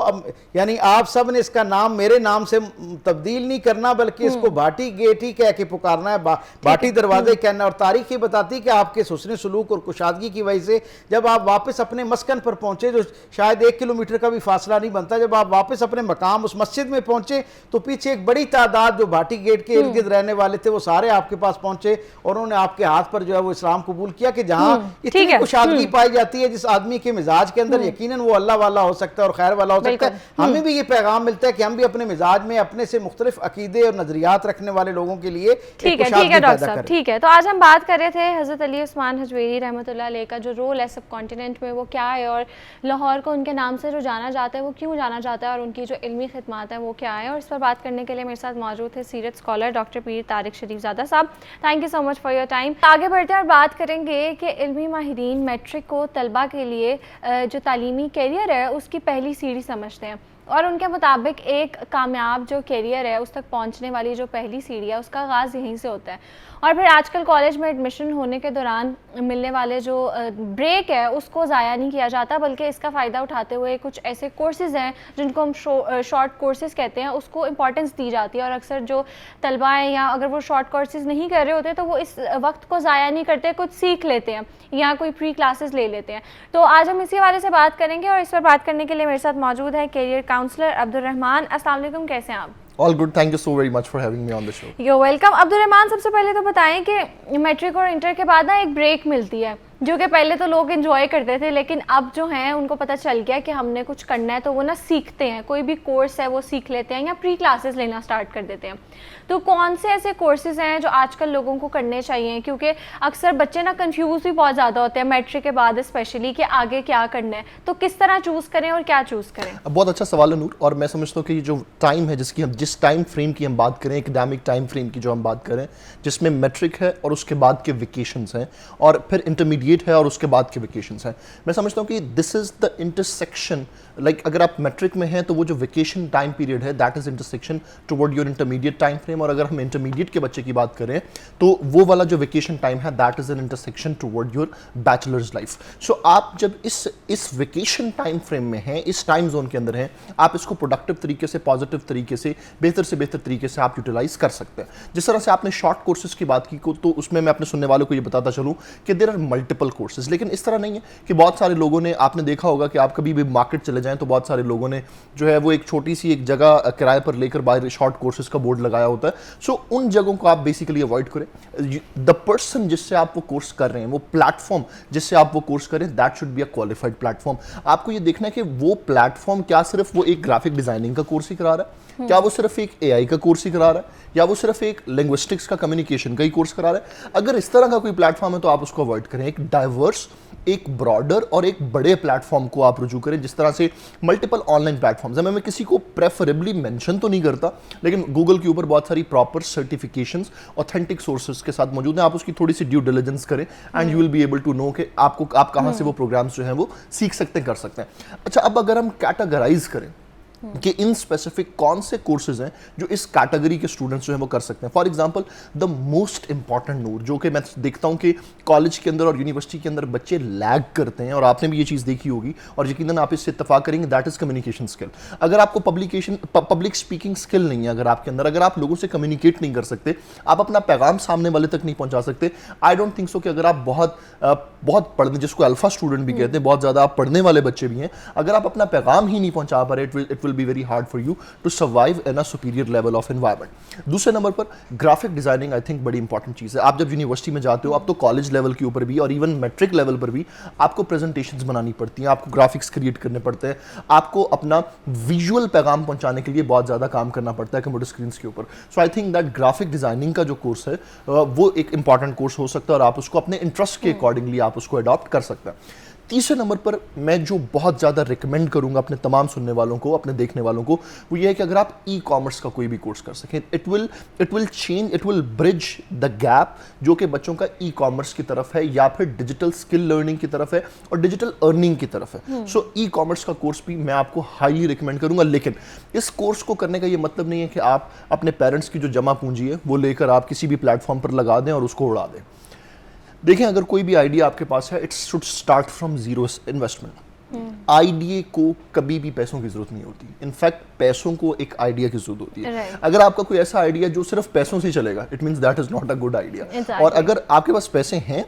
यानी आप सब ने इसका नाम मेरे नाम से तब्दील नहीं करना बल्कि इसको भाटी गेट ही कह के पुकारना है, भाटी दरवाजे कहना। और तारीख ये बताती कि आपके हुस्न सलूक और कुशादगी की वजह से जब आप वापस अपने मस्कन पर पहुंचे, जो शायद 1 किलोमीटर का भी फासला नहीं बनता, जब आप वापस अपने मकाम उस मस्जिद में पहुंचे तो पीछे एक बड़ी तादाद जो भाटी गेट के इर्द गिर्द रहने वाले थे वो सारे आपके पास पहुंचे और उन्होंने आपके हाथ पर जो है वो इस्लाम कबूल किया कि जहां इतनी कुशादगी पाई जाती है जिस आदमी के मिजाज के अंदर यकीनन वो अल्लाह वाला हो सकता है और खैर वाला हो सकता है। हमें भी ये पैगाम मिलता है कि हम भी अपने मिजाज में अपने से मुख्तलिफ अकीदे और नजरियात रखने वाले लोगों के लिए
ठीक है डॉक्टर साहब, ठीक है। तो आज हम बात कर रहे थे हज़रत अली उस्मान हजवेरी रहमतुल्लाह अलैह का जो रोल है सब कॉन्टिनेंट में वो क्या है और लाहौर को उनके नाम से जो जाना जाता है वो क्यों जाना जाता है और उनकी जो इल्मी खिदमात है वो क्या है। और इस पर बात करने के लिए मेरे साथ मौजूद थे सीरत स्कॉलर डॉक्टर पीर तारिक शरीफजादा साहब। Thank you so much for your time. आगे बढ़ते हैं और बात करेंगे कि इल्मी माहिरीन मैट्रिक को तलबा के लिए जो तालीमी कैरियर है उसकी पहली सीढ़ी समझते हैं और उनके मुताबिक एक कामयाब जो कैरियर है उस तक पहुंचने वाली जो पहली सीढ़ी है उसका आगाज़ यहीं से होता है। और फिर आजकल कॉलेज में एडमिशन होने के दौरान मिलने वाले जो ब्रेक है उसको ज़ाया नहीं किया जाता बल्कि इसका फ़ायदा उठाते हुए कुछ ऐसे कोर्सेज़ हैं जिनको हम शॉर्ट कोर्सेज़ कहते हैं उसको इम्पॉर्टेंस दी जाती है। और अक्सर जो तलबा हैं या अगर वो शॉर्ट कोर्सेज़ नहीं कर रहे होते तो वो इस वक्त को ज़ाया नहीं करते, कुछ सीख लेते हैं या कोई प्री क्लासेस ले लेते हैं। तो आज हम इसी हवाले से बात करेंगे और इस पर बात करने के लिए मेरे साथ मौजूद है कैरियर काउंसलर अब्दुर्रहमान। अस्सलाम वालेकुम, कैसे हैं आप?
All good. Thank you so very much for having me on the show.
You're welcome. Abdurrahman, सबसे पहले तो बताएं कि मैट्रिक और इंटर के बाद ना एक ब्रेक मिलती है जो कि पहले तो लोग एंजॉय करते थे लेकिन अब जो हैं उनको पता चल गया कि हमने कुछ करना है तो वो ना सीखते हैं, कोई भी कोर्स है वो सीख लेते हैं या प्री क्लासेस लेना स्टार्ट कर देते हैं। तो कौन से ऐसे कोर्सेज हैं जो आजकल लोगों को करने चाहिए, क्योंकि अक्सर बच्चे ना कंफ्यूज भी बहुत ज़्यादा होते हैं मैट्रिक के बाद स्पेशली कि आगे क्या करना है, तो किस तरह चूज़ करें और क्या चूज़ करें?
बहुत अच्छा सवाल है नूर, और मैं समझता हूँ कि जो टाइम है जिस टाइम फ्रेम की हम बात करें, एकेडमिक टाइम फ्रेम की जो हम बात करें जिसमें मैट्रिक है और उसके बाद के वेकेशंस हैं और फिर इंटरमीडिएट इंटरमीडिएट है और उसके बाद के वेकेशंस हैं। मैं समझता हूँ कि this is the intersection, like अगर आप मैट्रिक में हैं तो वो जो वेकेशन टाइम पीरियड है that is intersection toward your intermediate time frame, और अगर हम इंटरमीडिएट के बच्चे की बात करें तो वो वाला जो वेकेशन टाइम है that is an intersection toward your bachelor's life. So आप जब इस वेकेशन टाइम फ्रेम में हैं, इस टाइम जोन के अंदर हैं, आप इसको प्रोडक्टिव तरीके से, पॉजिटिव तरीके से बेहतर तरीके से आप यूटिलाइज कर सकते हैं। जिस तरह से आपने शॉर्ट कोर्सेज की बात की तो उसमें मैं अपने सुनने वालों को ये बताता चलूं कि देयर आर मल्टीपल कोर्सेज, लेकिन इस तरह नहीं है कि बहुत सारे लोगों ने, आपने देखा होगा कि आप कभी भी मार्केट चले जाएं तो बहुत सारे लोगों ने जो है वो एक छोटी सी एक जगह किराए पर लेकर बाहर शॉर्ट कोर्सेज का बोर्ड लगाया होता है। सो उन जगहों को आप बेसिकली अवॉइड करें। द पर्सन जिससे आप वो कोर्स कर रहे हैं, वो प्लेटफॉर्म जिससे आप वो कोर्स करें, that should be a qualified platform. आपको ये देखना है कि वो प्लेटफॉर्म क्या सिर्फ वो एक ग्राफिक डिजाइनिंग का कोर्स ही करा रहा है, क्या वो सिर्फ एक एआई का कोर्स ही करा रहा है, या वो सिर्फ एक लिंग्विस्टिक्स का, कम्युनिकेशन का ही कोर्स करा रहा है। अगर इस तरह का कोई प्लेटफॉर्म है तो आप उसको अवॉइड करें। एक डाइवर्स, एक ब्रॉडर और एक बड़े प्लेटफॉर्म को आप रुजू करें, जिस तरह से मल्टीपल ऑनलाइन प्लेटफॉर्म्स हैं। मैं किसी को प्रेफरेबली मेंशन तो नहीं करता, लेकिन गूगल के ऊपर बहुत सारी प्रॉपर सर्टिफिकेशंस ऑथेंटिक सोर्सेज के साथ मौजूद हैं। आप उसकी थोड़ी सी ड्यू डिलिजेंस करें and you will be able to know कि आप कहां से वो प्रोग्राम्स जो हैं वो सीख सकते हैं, कर सकते हैं। अच्छा, अब अगर हम कैटेगराइज करें कि इन स्पेसिफिक कौन से कोर्सेज हैं जो इस कैटेगरी के स्टूडेंट्स जो हैं वो कर सकते हैं। For example the most important नूर, जो कि मैं देखता हूं कि कॉलेज के अंदर और यूनिवर्सिटी के अंदर बच्चे लैग करते हैं, और आपने भी ये चीज़ देखी होगी और यकीनन आप इससे इत्तेफाक करेंगे, दैट इज कम्युनिकेशन स्किल। अगर आपको पब्लिक स्पीकिंग स्किल नहीं है अगर आपके अंदर, अगर आप लोगों से कम्युनिकेट नहीं कर सकते, आप अपना पैगाम सामने वाले तक नहीं पहुंचा सकते, आई डोंट थिंक सो कि अगर आप बहुत पढ़ने, जिसको अल्फा स्टूडेंट भी कहते हैं, बहुत ज़्यादा आप पढ़ने वाले बच्चे भी हैं, अगर आप अपना पैगाम ही नहीं पहुंचा पा रहे, it will be very hard for you to survive in a superior level of environment. दूसरे नंबर पर ग्राफिक डिजाइनिंग आई थिंक बड़ी इंपॉर्टेंट चीज़ है। आप जब यूनिवर्सिटी में जाते हो, आप तो कॉलेज लेवल के ऊपर भी और इवन मैट्रिक लेवल पर भी आपको प्रेजेंटेशंस बनानी पड़ती हैं, आपको ग्राफिक्स क्रिएट करने पड़ते हैं, आपको अपना विजुअल पैगाम पहुंचाने के लिए बहुत ज़्यादा काम करना पड़ता है कंप्यूटर स्क्रीन के ऊपर। So I think that graphic designing का जो कोर्स है वो एक इंपॉर्टेंट कोर्स हो सकता है, और आप उसको अपने इंटरेस्ट के अकॉर्डिंगली आप उसको अडॉप्ट कर सकते हैं। तीसरे नंबर पर मैं जो बहुत ज़्यादा रिकमेंड करूंगा अपने तमाम सुनने वालों को, अपने देखने वालों को, वो ये है कि अगर आप ई कॉमर्स का कोई भी कोर्स कर सकें, it will bridge the gap जो कि बच्चों का ई कॉमर्स की तरफ है, या फिर डिजिटल स्किल लर्निंग की तरफ है और डिजिटल अर्निंग की तरफ है। सो ई कॉमर्स का कोर्स भी मैं आपको हाईली रिकमेंड करूंगा, लेकिन इस कोर्स को करने का ये मतलब नहीं है कि आप अपने पेरेंट्स की जो जमा पूंजी है वो लेकर आप किसी भी प्लेटफॉर्म पर लगा दें और उसको उड़ा दें। देखें, अगर कोई भी आइडिया आपके पास है, it should start from zero investment. Idea को कभी भी पैसों की जरूरत नहीं होती, इनफैक्ट पैसों को एक आइडिया की जरूरत होती है। अगर आपका कोई ऐसा आइडिया जो सिर्फ पैसों से चलेगा, it means that is not a good idea. और अगर आपके पास पैसे हैं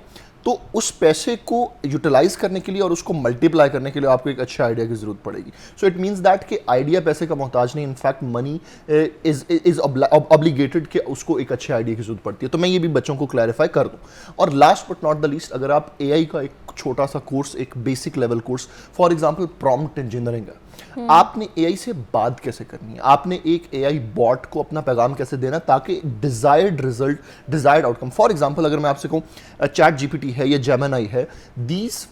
तो उस पैसे को यूटिलाइज करने के लिए और उसको मल्टीप्लाई करने के लिए आपको एक अच्छे आइडिया की जरूरत पड़ेगी। सो इट मींस दैट कि आइडिया पैसे का मोहताज नहीं, इनफैक्ट मनी इज ऑब्लिगेटेड कि उसको एक अच्छे आइडिया की जरूरत पड़ती है। तो मैं ये भी बच्चों को क्लैरिफाई कर दूं। और last but not the least, अगर आप एआई का एक छोटा सा कोर्स, एक basic level course, for example prompt engineering है, आपने एआई से बात कैसे करनी है, आपने एक एआई बॉट को अपना पैगाम कैसे देना ताकि desired result, desired outcome. For example अगर मैं आपसे कहूं चैट जीपीटी है या जेमिनी है, दीज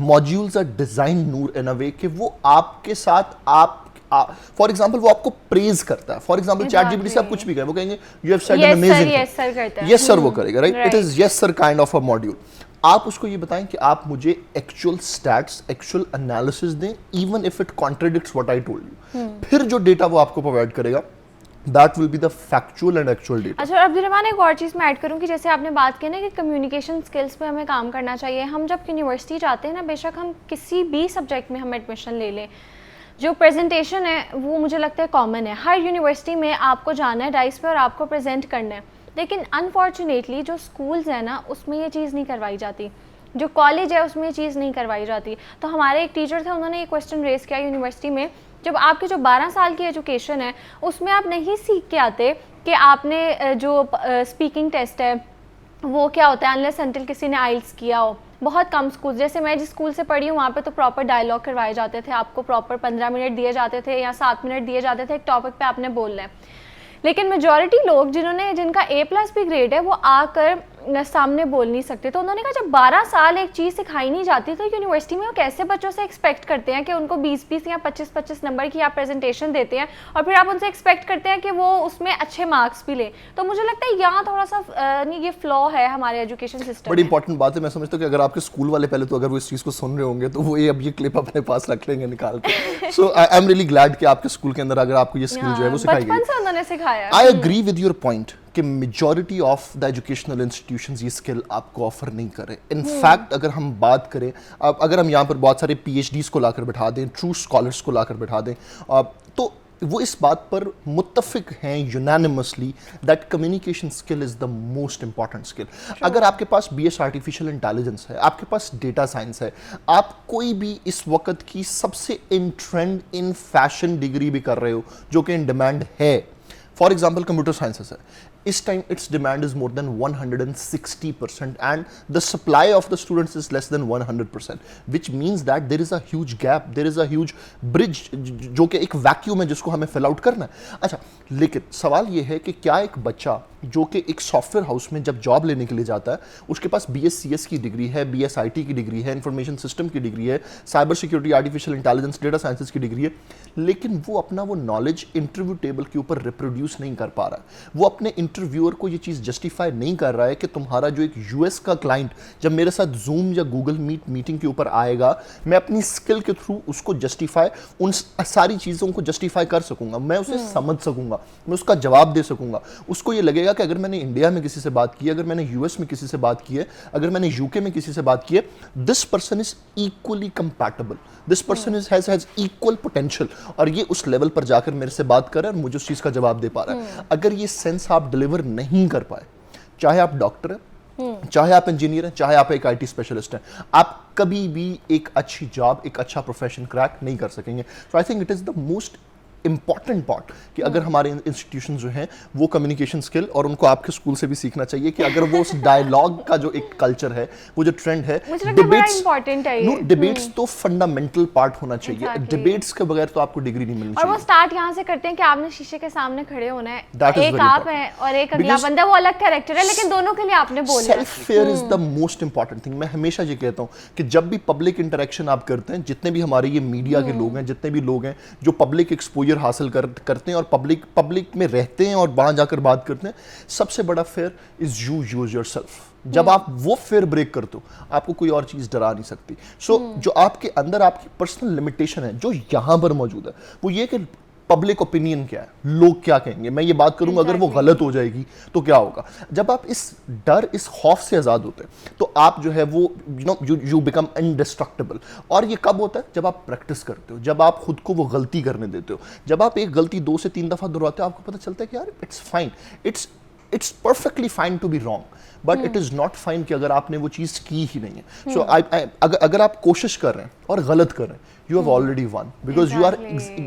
मॉड्यूल्स आर डिजाइन नूर इन अ वे कि वो आपके साथ फॉर एग्जाम्पल वो आपको प्रेज करता है। फॉर एग्जाम्पल चैट जीपीटी से आप कुछ भी कहें, वो कहेंगे you have said an amazing, yes sir वो करेगा, right? It is yes sir kind of a module. आप उसको ये बताएं कि आप मुझे एक्चुअल स्टैट्स, एक्चुअल एनालिसिस दें, even if it contradicts what I told you. फिर जो डेटा वो आपको प्रोवाइड करेगा, that will be the factual and actual data।
अच्छा, अब्दुर्रहमान, एक और चीज़ मैं ऐड करूँ कि जैसे आपने बात की ना कि कम्युनिकेशन स्किल्स पे हमें काम करना चाहिए। हम जब यूनिवर्सिटी जाते हैं ना, बेशक हम किसी भी सब्जेक्ट में हम एडमिशन ले लें, जो प्रेजेंटेशन है वो मुझे लगता है कॉमन है। हर यूनिवर्सिटी में आपको जाना है डाइस पे और आपको प्रेजेंट करना है, लेकिन अनफॉर्चुनेटली जो स्कूल्स हैं ना उसमें ये चीज़ नहीं करवाई जाती, जो कॉलेज है उसमें ये चीज़ नहीं करवाई जाती। तो हमारे एक टीचर थे, उन्होंने ये क्वेश्चन रेज़ किया यूनिवर्सिटी में, जब आपकी जो 12 साल की एजुकेशन है उसमें आप नहीं सीख के आते कि आपने जो स्पीकिंग टेस्ट है वो क्या होता है, अनलेस अनटिल किसी ने आइल्स किया हो। बहुत कम स्कूल, जैसे मैं जिस स्कूल से पढ़ी हूँ वहाँ पे तो प्रॉपर डायलॉग करवाए जाते थे, आपको प्रॉपर 15 मिनट दिए जाते थे या 7 मिनट दिए जाते थे, एक टॉपिक पे आपने बोलना है। लेकिन मेजॉरिटी लोग जिनका A+ भी ग्रेड है, वो आकर सामने बोल नहीं सकते। तो उन्होंने कहा जब 12 साल एक चीज़ सिखाई नहीं जाती तो यूनिवर्सिटी में वो कैसे बच्चों से एक्सपेक्ट करते हैं कि उनको 20-20 या 25-25 नंबर की आप प्रेजेंटेशन देते हैं और फिर आप उनसे एक्सपेक्ट करते हैं कि वो उसमें अच्छे मार्क्स भी लें। तो मुझे लगता है यहाँ थोड़ा सा ये फ्लॉ है हमारे एजुकेशन सिस्टम।
बड़ी इंपॉर्टेंट बात है। मैं समझता हूँ कि अगर आपके स्कूल वाले पहले तो अगर वो इस चीज़ को सुन रहे होंगे तो वो ये क्लिप अपने पास रख लेंगे निकाल के। सो आई एम रियली ग्लैड कि आपके स्कूल के अंदर अगर आपको ये स्किल जो है वो सिखाई गई।
बचपन से उन्होंने सिखाया।
I agree with your point कि majority of the educational institutions ये स्किल आपको ऑफर नहीं करे। इनफैक्ट अगर हम बात करें, अब अगर हम यहाँ पर बहुत सारे PhDs को लाकर बैठा दें, ट्रू स्कॉलर्स को लाकर बैठा दें, तो वो इस बात पर मुत्तफिक हैं unanimously that communication skill is the most important skill. अगर आपके पास BS आर्टिफिशियल इंटेलिजेंस है, आपके पास डेटा साइंस है, आप कोई भी इस वक्त की सबसे इन ट्रेंड इन फैशन डिग्री भी कर रहे हो जो कि इन डिमांड है, फॉर एग्जाम्पल कंप्यूटर साइंसेस है, इस time it's demand is more than 160% and the supply of the students is less than 100%, which means that there is a huge gap, there is a huge bridge जो कि एक vacuum है जिसको हमें fill out करना है। अच्छा, लेकिन सवाल ये है कि क्या एक बच्चा जो कि एक सॉफ्टवेयर हाउस में जब जॉब लेने के लिए जाता है, उसके पास BScs की डिग्री है, BSIT की डिग्री है, इंफॉर्मेशन सिस्टम की डिग्री है, cyber security, artificial intelligence, data sciences की डिग्री है, लेकिन वो अपना वो नॉलेज इंटरव्यू टेबल के ऊपर रिप्रोड्यूस नहीं कर पा रहा है। वो अपने इंटरव्यूअर को ये चीज़ जस्टिफाई नहीं कर रहा है कि तुम्हारा जो एक US का क्लाइंट जब मेरे साथ जूम या गूगल मीट मीटिंग के ऊपर आएगा, मैं अपनी स्किल के थ्रू उसको जस्टिफाई, उन सारी चीज़ों को जस्टिफाई कर सकूंगा, मैं उसे समझ सकूंगा, मैं उसका जवाब दे सकूंगा। उसको ये लगेगा कि अगर मैंने इंडिया में किसी से बात की है, अगर मैंने US में किसी से बात की है, अगर मैंने UK में किसी से बात की है, this person is equally compatible, this person has equal potential, और ये उस लेवल पर जाकर मेरे से बात कर रहा है और मुझे उस चीज़ का जवाब दे पा रहा है। अगर ये सेंस आप डिलीवर नहीं कर पाए, चाहे आप डॉक्टर हैं, चाहे आप इंजीनियर हैं, चाहे आप एक IT स्पेशलिस्ट हैं, आप कभी भी एक अच्छी जॉब, एक अच्छा प्रोफेशन क्रैक नहीं कर सकेंगे। So I think it is the most important part कि अगर हमारे इंस्टीट्यूशन जो हैं वो कम्युनिकेशन स्किल, और उनको आपके स्कूल से भी सीखना चाहिए कि अगर वो उस डायलॉग का जो एक कल्चर है, वो जो ट्रेंड है, डिबेट्स तो फंडामेंटल पार्ट होना चाहिए। डिबेट्स के बगैर तो आपको डिग्री नहीं मिलनी चाहिए।
और वो स्टार्ट यहाँ से करते हैं कि आपने शीशे के सामने खड़े होना है, एक आप हैं और एक अगला बंदा, वो अलग कैरेक्टर है लेकिन दोनों के लिए आपने बोलना है।
Self fair is the most important thing. मैं हमेशा ये कहता हूँ कि जब भी पब्लिक इंटरेक्शन आप करते हैं, जितने भी हमारे ये मीडिया के लोग हैं, जितने भी लोग हैं जो पब्लिक एक्सपोजर हासिल करते हैं और पब्लिक में रहते हैं और वहां जाकर बात करते हैं, सबसे बड़ा fair is you use yourself. जब आप वो फेयर ब्रेक करते हो, आपको कोई और चीज डरा नहीं सकती। जो आपके अंदर आपकी पर्सनल लिमिटेशन है जो यहां पर मौजूद है, वो ये कि पब्लिक ओपिनियन क्या है, लोग क्या कहेंगे, मैं ये बात करूंगा अगर वो गलत हो जाएगी तो क्या होगा। जब आप इस डर, इस खौफ से आज़ाद होते हैं तो आप जो है वो यू बिकम इनडिस्ट्रक्टेबल। और ये कब होता है? जब आप प्रैक्टिस करते हो, जब आप खुद को वो गलती करने देते हो, जब आप एक गलती 2 से 3 दफ़ा दोहराते हो, आपको पता चलता है कि यार it's fine, it's perfectly fine to be wrong, but it is not fine कि अगर आपने वो चीज़ की ही नहीं है। सो अगर आप कोशिश कर रहे हैं और गलत कर रहे हैं, you have already won because you are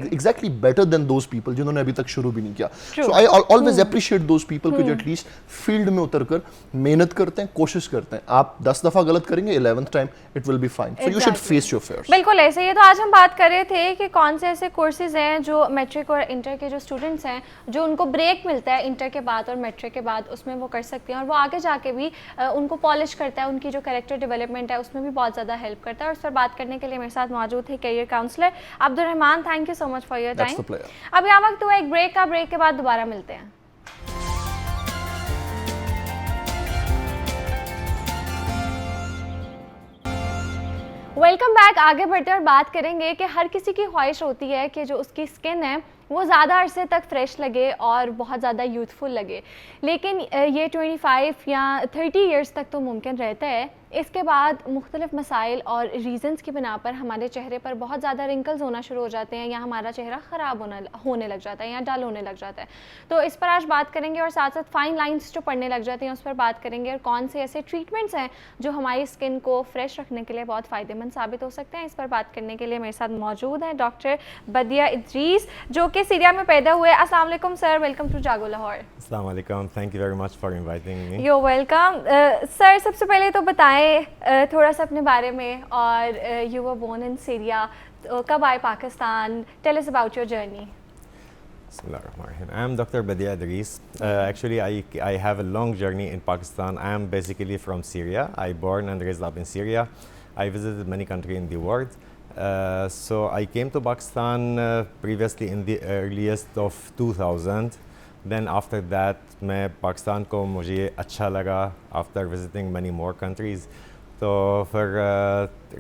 exactly better than those people जिन्होंने अभी तक शुरू भी नहीं किया। So I always appreciate those people कि जो एटलीस्ट फील्ड में उतरकर मेहनत करते हैं, कोशिश करते हैं। आप 10 दफ़ा गलत करेंगे, 11th time it will be fine. So you should face your fears.
बिल्कुल ऐसे ही। तो आज हम बात कर रहे थे कि कौन से ऐसे कोर्सेज हैं जो मैट्रिक और इंटर के जो स्टूडेंट्स हैं, जो उनको ब्रेक मिलता है इंटर के बाद और मैट्रिक के बाद, उसमें वो कर सकते हैं और वो आगे जाके भी उनको पॉलिश करता है, उनकी जो कैरेक्टर डेवलपमेंट है उसमें भी बहुत ज़्यादा हेल्प करता है। और उस पर बात करने के लिए मेरे साथ मौजूद थे career counsellor Abdul Rahman. Thank you so much for your time. अब यहाँ वक्त हुआ एक ब्रेक का, ब्रेक के बाद दोबारा मिलते हैं। Welcome back. आगे बढ़ते हैं और बात करेंगे कि हर किसी की ख्वाहिश होती है कि जो उसकी स्किन है वो ज़्यादा अरसे तक फ्रेश लगे और बहुत ज़्यादा यूथफुल लगे, लेकिन ये 25 या 30 इयर्स तक तो मुमकिन रहता है। इसके बाद मुख्तलिफ मसाइल और रीज़न्स की बिना पर हमारे चेहरे पर बहुत ज़्यादा रिंकल्स होना शुरू हो जाते हैं या हमारा चेहरा ख़राब होने लग जाता है या डल होने लग जाता है। तो इस पर आज बात करेंगे और साथ साथ फाइन लाइंस जो पड़ने लग जाती हैं उस पर बात करेंगे और कौन से ऐसे ट्रीटमेंट्स हैं जो हमारी स्किन को फ्रेश रखने के लिए बहुत फ़ायदेमंद साबित हो सकते हैं। इस पर बात करने के लिए मेरे साथ मौजूद हैं डॉक्टर बदिया इद्रीस, जो कि सीरिया में पैदा हुए। अस्सलाम वालेकुम सर, वेलकम टू जागो लाहौर।
अस्सलाम वालेकुम, thank you very much for inviting me.
You welcome. Sir सबसे पहले तो बताएं थोड़ा सा अपने बारे में, और you were born in Syria, कब आए Pakistan, tell us about your journey.
Bismillahirrahmanirrahim. I am Dr. Badia Idris. Actually, I have a long journey in Pakistan. I am basically from Syria. I born and raised up in Syria. I visited many countries in the world. So I came to Pakistan previously in the earliest of 2000. Then after that, मैं पाकिस्तान को मुझे अच्छा लगा after visiting many more countries. So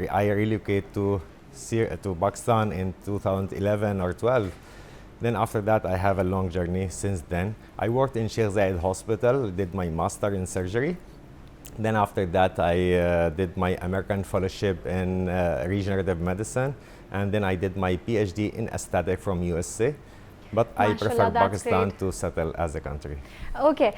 I relocated to Pakistan in 2011 or 12. Then after that, I have a long journey since then. I worked in Sheikh Zayed Hospital, did my master in surgery. Then after that, I did my American fellowship in regenerative medicine. And then I did my PhD in aesthetic from USA. But I
Mashallah,
prefer
that's
Pakistan
great.
to settle as a country.
Okay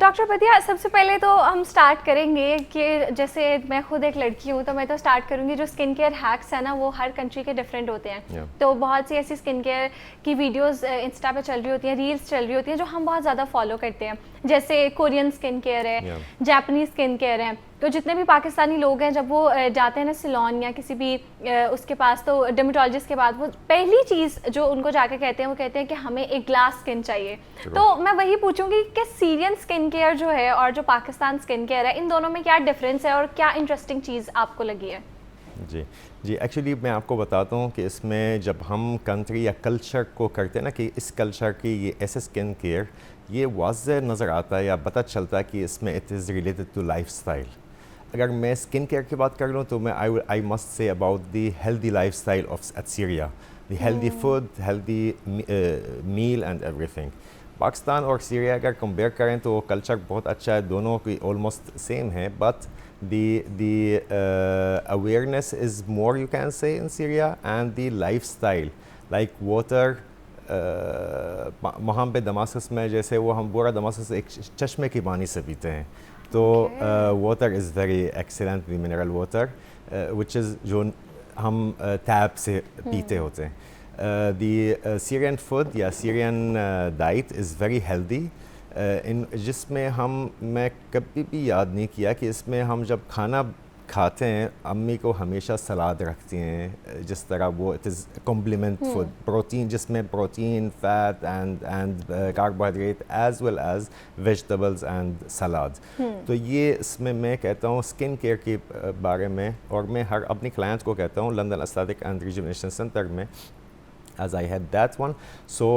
doctor बदिया, सबसे पहले तो हम start करेंगे कि जैसे मैं खुद एक लड़की हूँ तो मैं तो स्टार्ट करूँगी जो स्किन केयर हैक्स है ना वो हर कंट्री के डिफरेंट होते हैं।
Yeah.
तो बहुत सी ऐसी स्किन केयर की वीडियोस इंस्टा पे चल रही होती हैं, रील्स चल रही होती हैं जो हम बहुत ज़्यादा फॉलो करते हैं, जैसे कोरियन स्किन केयर है,
Yeah.
जापानीज स्किन केयर है। तो जितने भी पाकिस्तानी लोग हैं जब वो जाते हैं ना सैलून या किसी भी उसके पास, तो डर्मेटोलॉजिस्ट के बाद वो पहली चीज़ जो उनको जाके कहते हैं वो कहते हैं कि हमें एक ग्लास स्किन चाहिए। तो मैं वही पूछूंगी कि सीरियन स्किन केयर जो है और जो पाकिस्तान स्किन केयर है, इन दोनों में क्या डिफरेंस है और क्या इंटरेस्टिंग चीज़ आपको लगी है?
जी एक्चुअली मैं आपको बताता हूँ कि इसमें जब हम कंट्री या कल्चर को करते हैं ना कि इस कल्चर की ये ऐसे स्किन केयर, ये वाज़ेह नज़र आता है या पता चलता है कि इसमें it is related to lifestyle. अगर मैं स्किन केयर की बात कर लूँ तो मैं I must say about the healthy lifestyle of at Syria, the healthy food, healthy meal and everything. Pakistan और सीरिया अगर कंपेयर करें तो कल्चर बहुत अच्छा है, दोनों की ऑलमोस्ट सेम है, but the awareness is more, you can say, in Syria, and the lifestyle like water. वहाँ पे दमास्कस में जैसे वो हम पूरा दमास्कस एक चश्मे की पानी से पीते हैं, तो water is very excellent, the mineral water which is जो हम टैप से पीते होते हैं। द सीरियन फूड या Syrian diet is very healthy, जिसमें मैं कभी भी याद नहीं किया कि इसमें हम जब खाना खाते हैं अम्मी को हमेशा सलाद रखती हैं, जिस तरह वो it is complement food, protein जिसमें protein, fat and carbohydrate as well as vegetables and salad. तो ये इसमें मैं कहता हूँ स्किन केयर के बारे में, और मैं हर अपनी क्लाइंट को कहता हूँ London aesthetic and rejuvenation centre में, as I had that one, so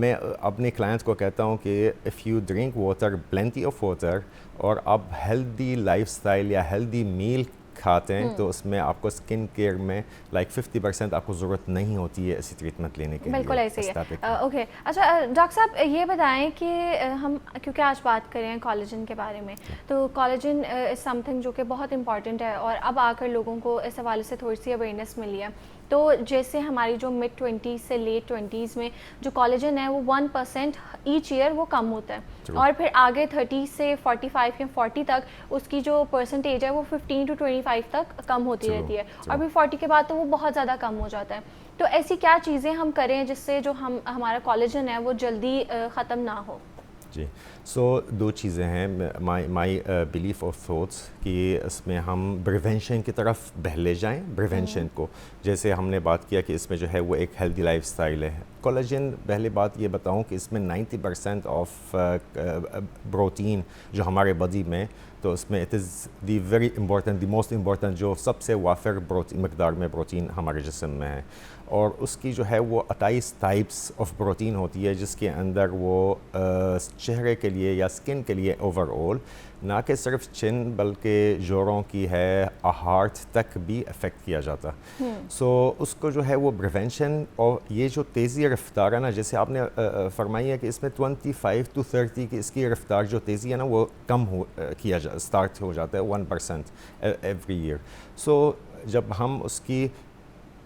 मैं अपने क्लाइंट्स को कहता हूँ कि if you drink water, plenty of water, और आप हेल्दी लाइफस्टाइल या हेल्दी मील खाते हैं तो उसमें आपको स्किन केयर में लाइक 50% आपको ज़रूरत नहीं होती है ऐसी ट्रीटमेंट लेने के लिए।
बिल्कुल ऐसे ही है। ओके, अच्छा डॉक्टर साहब ये बताएं कि हम क्योंकि आज बात कर रहे हैं कोलेजन के बारे में, तो कोलेजन इज़ समथिंग जो कि बहुत इंपॉर्टेंट है और अब आकर लोगों को इस हवाले से थोड़ी सी अवेयरनेस मिली है। तो जैसे हमारी जो मिड 20s से लेट 20s में जो कोलेजन है वो 1% ईच ईयर वो कम होता है, और फिर आगे 30 से 45 या 40 तक उसकी जो परसेंटेज है वो 15 to 25 तक कम होती रहती है, और फिर 40 के बाद तो वो बहुत ज़्यादा कम हो जाता है। तो ऐसी क्या चीज़ें हम करें जिससे जो हमारा कोलेजन है वो जल्दी ख़त्म ना हो?
जी, सो दो चीज़ें हैं, माई बिलीफ ऑफ थॉट्स कि इसमें हम प्रिवेंशन की तरफ पहले जाएं, प्रिवेंशन को जैसे हमने बात किया कि इसमें जो है वो एक हेल्दी लाइफस्टाइल है। कोलेजन पहले बात ये बताऊं कि इसमें 90% ऑफ प्रोटीन जो हमारे बॉडी में, तो उसमें it is the very important, the most important जो सबसे वाफिर मकदार में प्रोटीन हमारे जिस्म में है, और उसकी जो है वो 28 टाइप्स ऑफ प्रोटीन होती है जिसके अंदर वो चेहरे के लिए या स्किन के लिए ओवरऑल ना कि सिर्फ चिन बल्कि जोड़ों की है, हार्ट तक भी अफेक्ट किया जाता। सो उसको जो है वो प्रिवेंशन, और ये जो तेज़ी रफ्तार है ना, जैसे आपने फरमाई है कि इसमें 25 to 30 की इसकी रफ्तार जो तेज़ी है ना वो कम स्टार्ट हो जाता है 1% एवरी ईयर। सो जब हम उसकी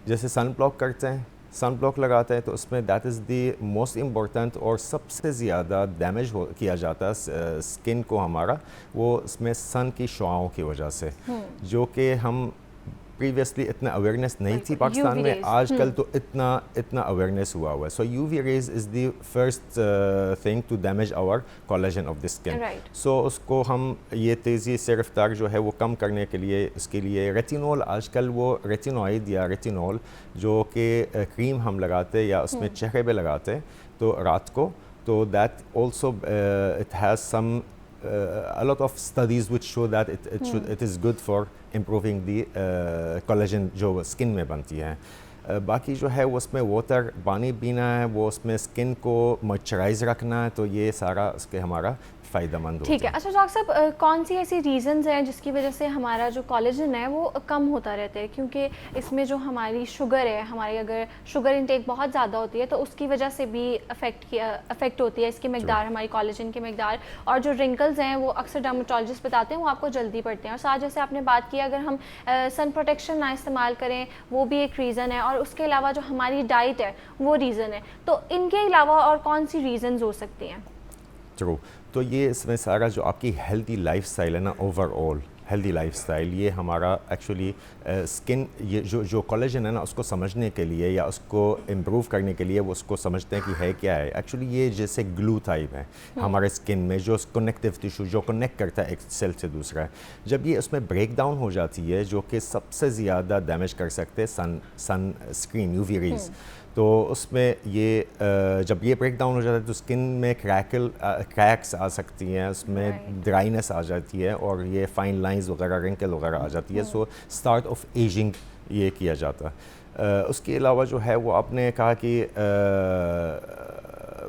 जैसे सन ब्लॉक करते हैं, सन ब्लॉक लगाते हैं, तो उसमें that is the most important और सबसे ज़्यादा डैमेज किया जाता है स्किन को हमारा, वो इसमें सन की शुआओं की वजह से, जो कि हम प्रीवियसली इतना अवेयरनेस नहीं थी पाकिस्तान
UV
में,
rays,
आजकल तो इतना अवेयरनेस हुआ है। So UV rays is the first thing to damage our collagen of the skin.
Right.
So उसको हम ये तेज़ी से रफ्तार जो है वो कम करने के लिए, इसके लिए रेटिनॉल, आजकल वो रेटिनॉइड या रेटिनॉल जो कि क्रीम हम लगाते या उसमें चेहरे पे लगाते तो रात को, तो that also it has some a lot of studies which show that it is good for improving the collagen जो स्किन में बनती है। बाकी जो है वो उसमें वाटर, पानी पीना है, वो उसमें स्किन को मॉइस्चराइज रखना है, तो ये सारा उसके हमारा फ़ायदेमंद
ठीक है।
होता
अच्छा डॉक्टर साहब, कौन सी ऐसी रीजंस हैं जिसकी वजह से हमारा जो कोलेजन है वो कम होता रहता है? क्योंकि इसमें जो हमारी शुगर है, हमारी अगर शुगर इंटेक बहुत ज़्यादा होती है तो उसकी वजह से भी अफेक्ट होती है इसकी मकदार, हमारी कोलेजन की मकदार। और जो रिंकल्स हैं वो अक्सर डर्मेटोलॉजिस्ट बताते हैं वो आपको जल्दी पड़ते हैं। और साथ जैसे आपने बात की, अगर हम सन प्रोटेक्शन ना इस्तेमाल करें वो भी एक रीज़न है, और उसके अलावा जो हमारी डाइट है वो रीज़न है। तो इनके अलावा और कौन सी रीजंस हो सकती हैं?
ट्रू। तो ये इसमें सारा जो आपकी हेल्दी लाइफस्टाइल है ना, ओवरऑल हेल्दी लाइफस्टाइल, ये हमारा एक्चुअली स्किन, ये जो कोलेजन है ना उसको समझने के लिए या उसको इम्प्रूव करने के लिए वो उसको समझते हैं कि है क्या है। एक्चुअली ये जैसे ग्लू टाइप है हमारे स्किन में, जो कनेक्टिव टिश्यू जो कनेक्ट करता है एक सेल से दूसरा है। जब ये उसमें ब्रेक डाउन हो जाती है, जो कि सबसे ज़्यादा डैमेज कर सकते हैं सन स्क्रीन यूवी रेज, तो उसमें ये जब ये ब्रेक डाउन हो जाता है तो स्किन में क्रैक्स आ सकती हैं, उसमें ड्राइनेस आ जाती है और ये फाइन लाइंस वगैरह, रिंकल वगैरह आ जाती है। सो स्टार्ट ऑफ एजिंग ये किया जाता है। उसके अलावा जो है वो आपने कहा कि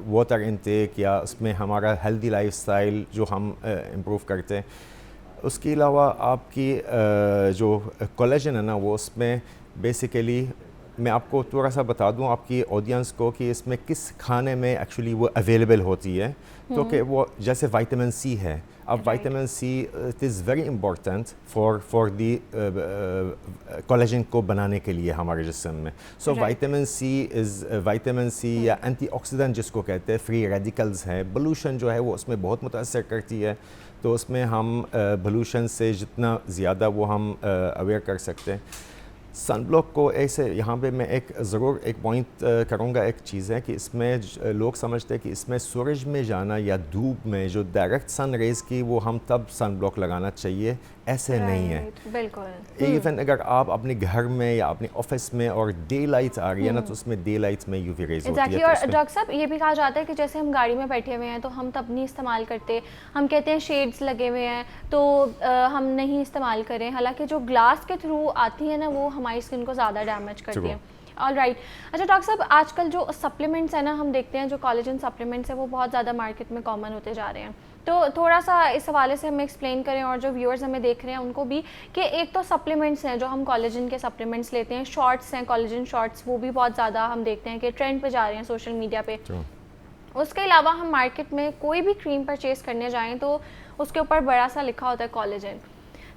वाटर इनटेक या उसमें हमारा हेल्दी लाइफस्टाइल जो हम इम्प्रूव करते हैं। उसके अलावा आपकी जो कोलेजन है ना वो उसमें बेसिकली, मैं आपको थोड़ा सा बता दूं आपकी ऑडियंस को कि इसमें किस खाने में एक्चुअली वो अवेलेबल होती है। तो कि वो जैसे विटामिन सी है, अब vitamin see it is very important for the collagen को बनाने के लिए हमारे जिस्म में। सो विटामिन सी या एंटीऑक्सीडेंट जिसको कहते हैं, फ्री रेडिकल्स हैं, पोल्यूशन जो है वो उसमें बहुत मुतासर करती है। तो उसमें हम पोल्यूशन से जितना ज़्यादा वो हम अवेयर कर सकते हैं। सन ब्लॉक को ऐसे यहाँ पे मैं ज़रूर एक पॉइंट करूँगा, एक चीज़ है कि इसमें लोग समझते हैं कि इसमें सूरज में जाना या धूप में जो डायरेक्ट सन रेज़ की वो हम तब सन ब्लॉक लगाना चाहिए, ऐसे नहीं है।
बिल्कुल।
इवन अगर आप अपने घर में या अपने ऑफिस में और डे लाइट आ रही है ना, तो उसमें डे लाइट में यूवी रेज होती है।
और डॉक्टर साहब ये भी कहा जाता है कि जैसे हम गाड़ी में बैठे हुए हैं तो हम तब नहीं इस्तेमाल करते, हम कहते हैं शेड्स लगे हुए हैं तो हम नहीं इस्तेमाल करें, हालांकि जो ग्लास के थ्रू आती है ना वो हमारी स्किन को ज़्यादा डैमेज करती है। All right. अच्छा डॉक्टर साहब, आजकल जो सप्लीमेंट्स है ना, हम देखते हैं जो कोलेजन सप्लीमेंट्स है वो बहुत ज़्यादा मार्केट में कॉमन होते जा रहे हैं। तो थोड़ा सा इस हवाले से हमें एक्सप्लेन करें और जो व्यूअर्स हमें देख रहे हैं उनको भी, कि एक तो सप्लीमेंट्स हैं जो हम कोलेजन के सप्लीमेंट्स लेते हैं, शॉर्ट्स हैं कोलेजन शॉर्ट्स, वो भी बहुत ज़्यादा हम देखते हैं कि ट्रेंड पे जा रहे हैं सोशल मीडिया पे। उसके अलावा हम मार्केट में कोई भी क्रीम परचेज़ करने जाएँ तो उसके ऊपर बड़ा सा लिखा होता है कोलेजन।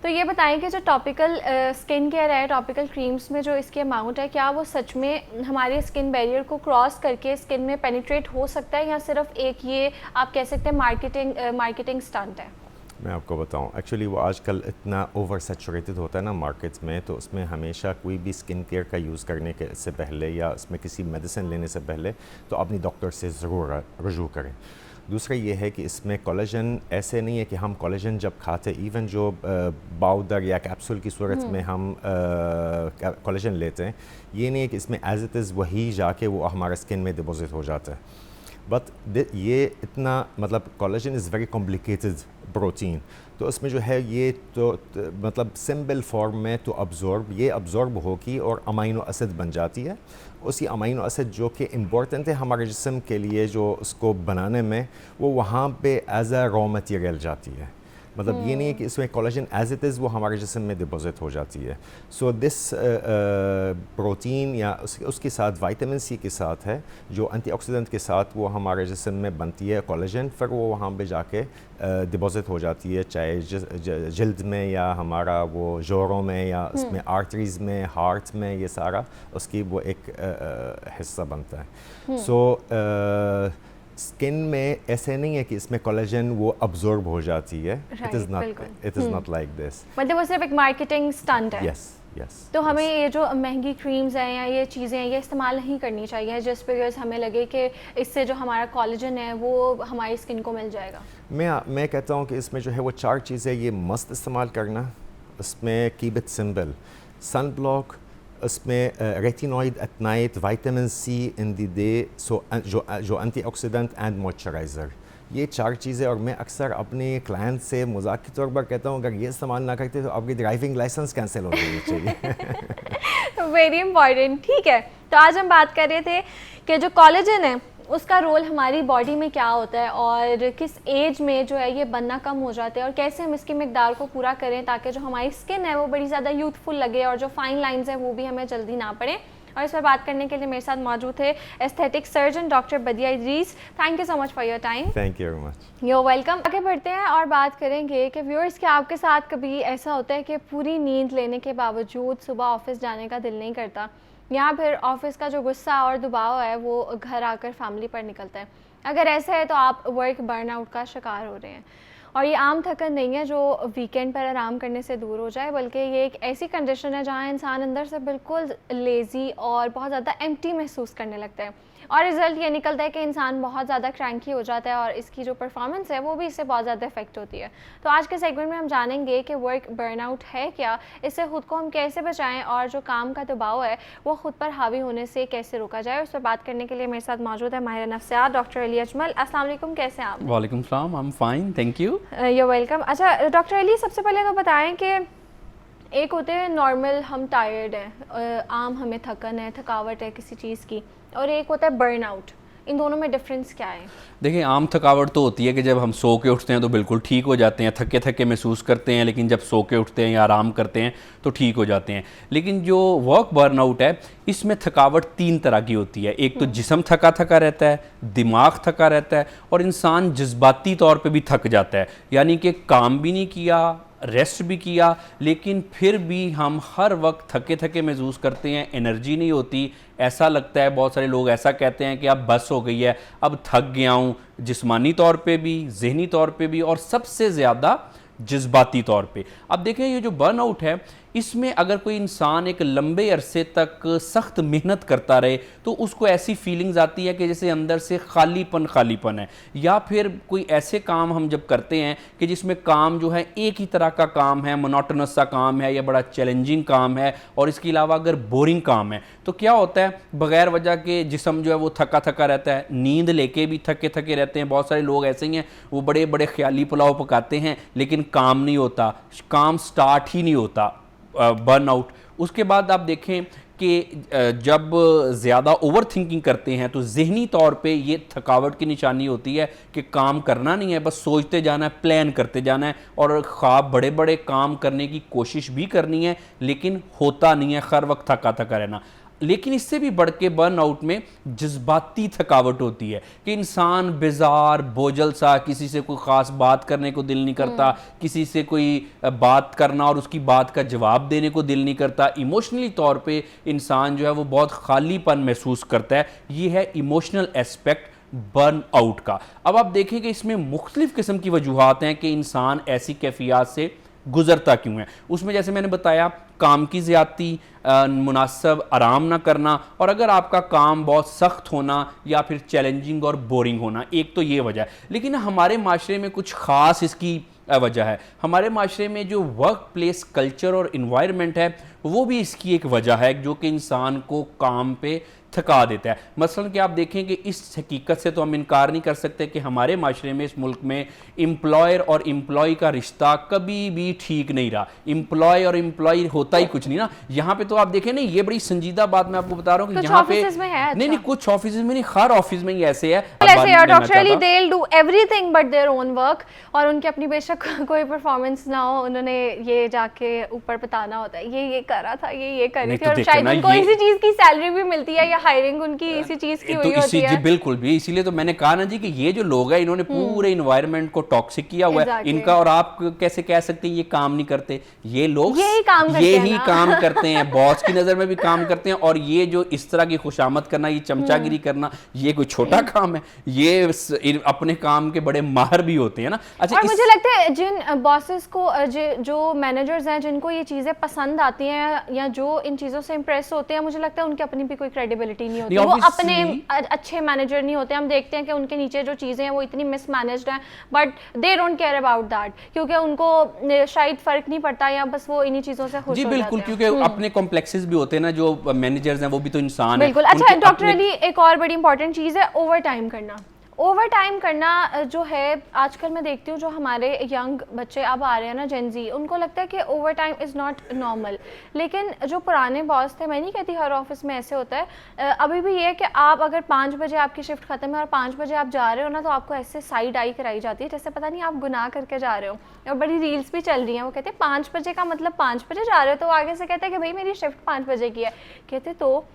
तो ये बताएं कि जो टॉपिकल स्किन केयर है, टॉपिकल क्रीम्स में जो इसकी अमाउंट है, क्या वो सच में हमारे स्किन बैरियर को क्रॉस करके स्किन में पेनिट्रेट हो सकता है, या सिर्फ एक ये आप कह सकते हैं मार्केटिंग स्टंट है?
मैं आपको बताऊं, एक्चुअली वो आजकल इतना ओवर सैचुरेटेड होता है ना मार्केट्स में, तो उसमें हमेशा कोई भी स्किन केयर का यूज़ करने के से पहले या उसमें किसी मेडिसिन लेने से पहले तो अपनी डॉक्टर से ज़रूर रुजू करें। दूसरा ये है कि इसमें कोलेजन ऐसे नहीं है कि हम कोलेजन जब खाते, इवन जो पाउडर या कैप्सूल की सूरत में हम कोलेजन लेते हैं, ये नहीं है कि इसमें एज इट इज़ वही जाके वो हमारे स्किन में डिपॉजिट हो जाता है। बट ये इतना मतलब collagen is very complicated protein, तो उसमें जो है ये तो मतलब सिंपल फॉर्म में तो ये अब्जॉर्ब होगी और अमीनो एसिड बन जाती है। उसी अमीनो एसिड जो कि इम्पोर्टेंट है हमारे जिस्म के लिए, जो उसको बनाने में, वो वहाँ पे एज अ रॉ मटेरियल जाती है। मतलब ये नहीं है कि इसमें कोलेजन एज इट इज़ वो हमारे जिस्म में डिपॉजिट हो जाती है। सो दिस प्रोटीन या उसके साथ विटामिन सी के साथ है जो एंटीऑक्सीडेंट के साथ वो हमारे जिस्म में बनती है कोलेजन, फिर वो वहाँ पे जाके डिपॉजिट हो जाती है, चाहे जल्द में या हमारा वो जोड़ों में या उसमें आर्टरीज़ में, हार्ट में, ये सारा उसकी वो एक हिस्सा बनता है। सो स्किन में ऐसे नहीं है कि इसमें कोलेजन वो अब्जॉर्ब हो जाती है,
बिल्कुल।
It is not like this.
मतलब वो सिर्फ एक मार्केटिंग स्टंट है।
Yes yes.
तो हमें ये जो महंगी क्रीम्स हैं या ये चीज़ें हैं ये इस्तेमाल नहीं करनी चाहिए जस्ट बिकॉज हमें लगे कि इससे जो हमारा कोलेजन है वो हमारी स्किन को मिल जाएगा।
मैं कहता हूँ कि इसमें जो है वो 4 चीज़ें ये मस्त इस्तेमाल करना। इसमें keep it simple, sunblock, उसमें retinoid at night, vitamin C in the day, so जो एंटीऑक्सीडेंट एंड मॉइस्चराइज़र, ये 4 चीज़ें। और मैं अक्सर अपने क्लाइंट से मजाक के तौर पर कहता हूँ अगर ये इस्तेमाल ना करते तो आपकी ड्राइविंग लाइसेंस कैंसिल हो जानी चाहिए।
Very important. ठीक है, तो आज हम बात कर रहे थे कि जो कोलेजन है उसका रोल हमारी बॉडी में क्या होता है और किस एज में जो है ये बनना कम हो जाता है और कैसे हम इसकी मिकदार को पूरा करें ताकि जो हमारी स्किन है वो बड़ी ज़्यादा यूथफुल लगे और जो फाइन लाइंस हैं वो भी हमें जल्दी ना पड़े। और इस पर बात करने के लिए मेरे साथ मौजूद थे aesthetic surgeon doctor Badia Idris. Thank you so much for your time.
Thank you very much.
You welcome. आगे बढ़ते हैं और बात करेंगे कि व्यूअर्स क्या आपके साथ कभी ऐसा होता है कि पूरी नींद लेने के बावजूद सुबह ऑफिस जाने का दिल नहीं करता या फिर ऑफिस का जो गुस्सा और दबाव है वो घर आकर फैमिली पर निकलता है? अगर ऐसा है तो आप वर्क बर्नआउट का शिकार हो रहे हैं और ये आम थकन नहीं है जो वीकेंड पर आराम करने से दूर हो जाए, बल्कि ये एक ऐसी कंडीशन है जहाँ इंसान अंदर से बिल्कुल लेज़ी और बहुत ज़्यादा एम्प्टी महसूस करने लगता है और रिज़ल्ट ये निकलता है कि इंसान बहुत ज़्यादा क्रैंकी हो जाता है और इसकी जो परफॉर्मेंस है वो भी इससे बहुत ज़्यादा इफेक्ट होती है। तो आज के सेगमेंट में हम जानेंगे कि वर्क बर्नआउट है क्या, इससे ख़ुद को हम कैसे बचाएं और जो काम का दबाव है वो ख़ुद पर हावी होने से कैसे रोका जाए। उस पर बात करने के लिए मेरे साथ मौजूद है माहिर नफ्सियात डॉक्टर अली अजमल। अस्सलाम वालेकुम, कैसे हैं आप?
वालेकुम सलाम, I am fine, thank you.
You welcome. अच्छा डॉक्टर अली, सबसे पहले तो बताएं कि एक होते हैं नॉर्मल हम टायर्ड हैं, आम हमें थकन है, थकावट है किसी चीज़ की, और एक होता है बर्नआउट। इन दोनों में डिफरेंस क्या है?
देखिए, आम थकावट तो होती है कि जब हम सो के उठते हैं तो बिल्कुल ठीक हो जाते हैं, थके थके महसूस करते हैं, लेकिन जब सो के उठते हैं या आराम करते हैं तो ठीक हो जाते हैं। लेकिन जो वर्क बर्नआउट है इसमें थकावट 3 तरह की होती है। एक तो जिस्म थका थका रहता है, दिमाग थका रहता है और इंसान जज्बाती तौर पे भी थक जाता है, यानी कि काम भी नहीं किया, रेस्ट भी किया, लेकिन फिर भी हम हर वक्त थके थके महसूस करते हैं, एनर्जी नहीं होती, ऐसा लगता है। बहुत सारे लोग ऐसा कहते हैं कि अब बस हो गई है, अब थक गया हूँ, जिस्मानी तौर पे भी, जहनी तौर पे भी और सबसे ज़्यादा जज्बाती तौर पे। अब देखें, ये जो बर्नआउट है इसमें अगर कोई इंसान एक लंबे अरसे तक सख्त मेहनत करता रहे तो उसको ऐसी फीलिंग्स आती है कि जैसे अंदर से खालीपन है, या फिर कोई ऐसे काम हम जब करते हैं कि जिसमें काम जो है एक ही तरह का काम है, मोनोटोनस सा काम है या बड़ा चैलेंजिंग काम है और इसके अलावा अगर बोरिंग काम है तो क्या होता है, बगैर वजह के जिस्म जो है वो थका थका रहता है, नींद लेके भी थके थके रहते हैं। बहुत सारे लोग ऐसे ही हैं, वो बड़े बड़े ख्याली पुलाव पकाते हैं लेकिन काम नहीं होता, काम स्टार्ट ही नहीं होता, बर्नआउट। उसके बाद आप देखें कि जब ज़्यादा ओवर थिंकिंग करते हैं तो जहनी तौर पे ये थकावट की निशानी होती है कि काम करना नहीं है, बस सोचते जाना है, प्लान करते जाना है और ख्वाब बड़े बड़े काम करने की कोशिश भी करनी है लेकिन होता नहीं है, हर वक्त थका थका रहना। लेकिन इससे भी बढ़ के बर्नआउट में जज्बाती थकावट होती है कि इंसान बेजार बोझल सा, किसी से कोई ख़ास बात करने को दिल नहीं करता, किसी से कोई बात करना और उसकी बात का जवाब देने को दिल नहीं करता। इमोशनली तौर पे इंसान जो है वो बहुत खालीपन महसूस करता है। ये है इमोशनल एस्पेक्ट बर्नआउट का। अब आप देखें कि इसमें मुख्तलिफ़ किस्म की वजूहात हैं कि इंसान ऐसी कैफियत से गुजरता क्यों है। उसमें जैसे मैंने बताया, काम की ज़्यादती, मुनासिब आराम ना करना और अगर आपका काम बहुत सख्त होना या फिर चैलेंजिंग और बोरिंग होना, एक तो ये वजह है। लेकिन हमारे माशरे में कुछ ख़ास इसकी वजह है। हमारे माशरे में जो वर्क प्लेस कल्चर और इन्वायरमेंट है वो भी इसकी एक वजह है जो कि इंसान को काम पे थका देता है। मसलन कि आप देखें कि इस हकीकत से तो हम इनकार नहीं कर सकते कि हमारे माशरे में, इस मुल्क में एम्प्लॉयर और एम्प्लॉय का रिश्ता कभी भी ठीक नहीं रहा। एम्प्लॉय और एम्प्लॉय होता ही कुछ नहीं ना। यहाँ पे तो आप देखें ना, ये बड़ी संजीदा बात मैं आपको बता रहा हूँ कि यहाँ पे नहीं, कुछ ऑफिस में नहीं, हर ऑफिस में ही ऐसे है।
Doctor Ali, they will do everything but their own work, और उनकी अपनी बेशक कोई परफॉर्मेंस ना हो, उन्होंने ये जाके ऊपर बताना होता है। ये कर रहा था, ये कर रही
नहीं
थी,
तो
और
देखो
शायद
ना,
उनको
ये-
इसी चीज की सैलरी भी मिलती है या हायरिंग उनकी इसी चीज की
तो
हुई होती
जी
है।
बिल्कुल भी, इसीलिए तो मैंने कहा ना जी कि ये जो लोग हैं इन्होंने पूरे इन्वायरमेंट को टॉक्सिक किया हुआ है
Exactly.
इनका, और आप कैसे कह सकते हैं ये काम नहीं करते? ये लोग
यही काम करते हैं
यही
ना।
काम करते हैं, बॉस की नजर में भी काम करते हैं, और ये जो इस तरह की खुशामद करना, ये चमचागिरी करना, ये कोई छोटा काम है? ये अपने काम के बड़े माहिर भी होते हैं ना। अच्छा,
और मुझे लगता है जिन बॉसेस को जो मैनेजर्स हैं जिनको ये चीज़ें पसंद आती हैं या जो इन चीज़ों से इंप्रेस होते हैं, मुझे लगता है उनकी अपनी भी कोई क्रेडिबिलिटी नहीं होती,
नहीं,
वो
obviously-
अपने अच्छे मैनेजर नहीं होते। हम देखते हैं कि उनके नीचे जो चीज़ें हैं वो इतनी मिसमैनेज्ड हैं, but they don't care about that, क्योंकि उनको शायद फ़र्क नहीं पड़ता, या बस वो इन्हीं चीज़ों से खुश
जी
हो
बिल्कुल,
जाते हैं।
क्योंकि अपने कॉम्प्लेक्सेस भी होते हैं ना, जो मैनेजर्स हैं वो भी तो इंसान है।
बिल्कुल। अच्छा
उनके
डॉक्टर
अपने-
अली, एक और बड़ी इंपॉर्टेंट चीज़ है ओवर टाइम करना। ओवर टाइम करना जो है आजकल मैं देखती हूँ जो हमारे यंग बच्चे अब आ रहे हैं ना, जेनजी, उनको लगता है कि over time is not normal, लेकिन जो पुराने बॉस थे, मैं नहीं कहती हर ऑफिस में ऐसे होता है, अभी भी ये है कि आप अगर 5 बजे आपकी शिफ्ट खत्म है और 5 बजे आप जा रहे हो ना, तो आपको ऐसे साइड आई कराई जाती है जैसे पता नहीं आप गुनाह करके जा रहे हो। और बड़ी रील्स भी चल रही हैं, वो कहते हैं 5 बजे का मतलब 5 बजे जा रहे हो, तो आगे से कहते हैं कि भाई मेरी शिफ्ट 5 बजे की है, कहते तो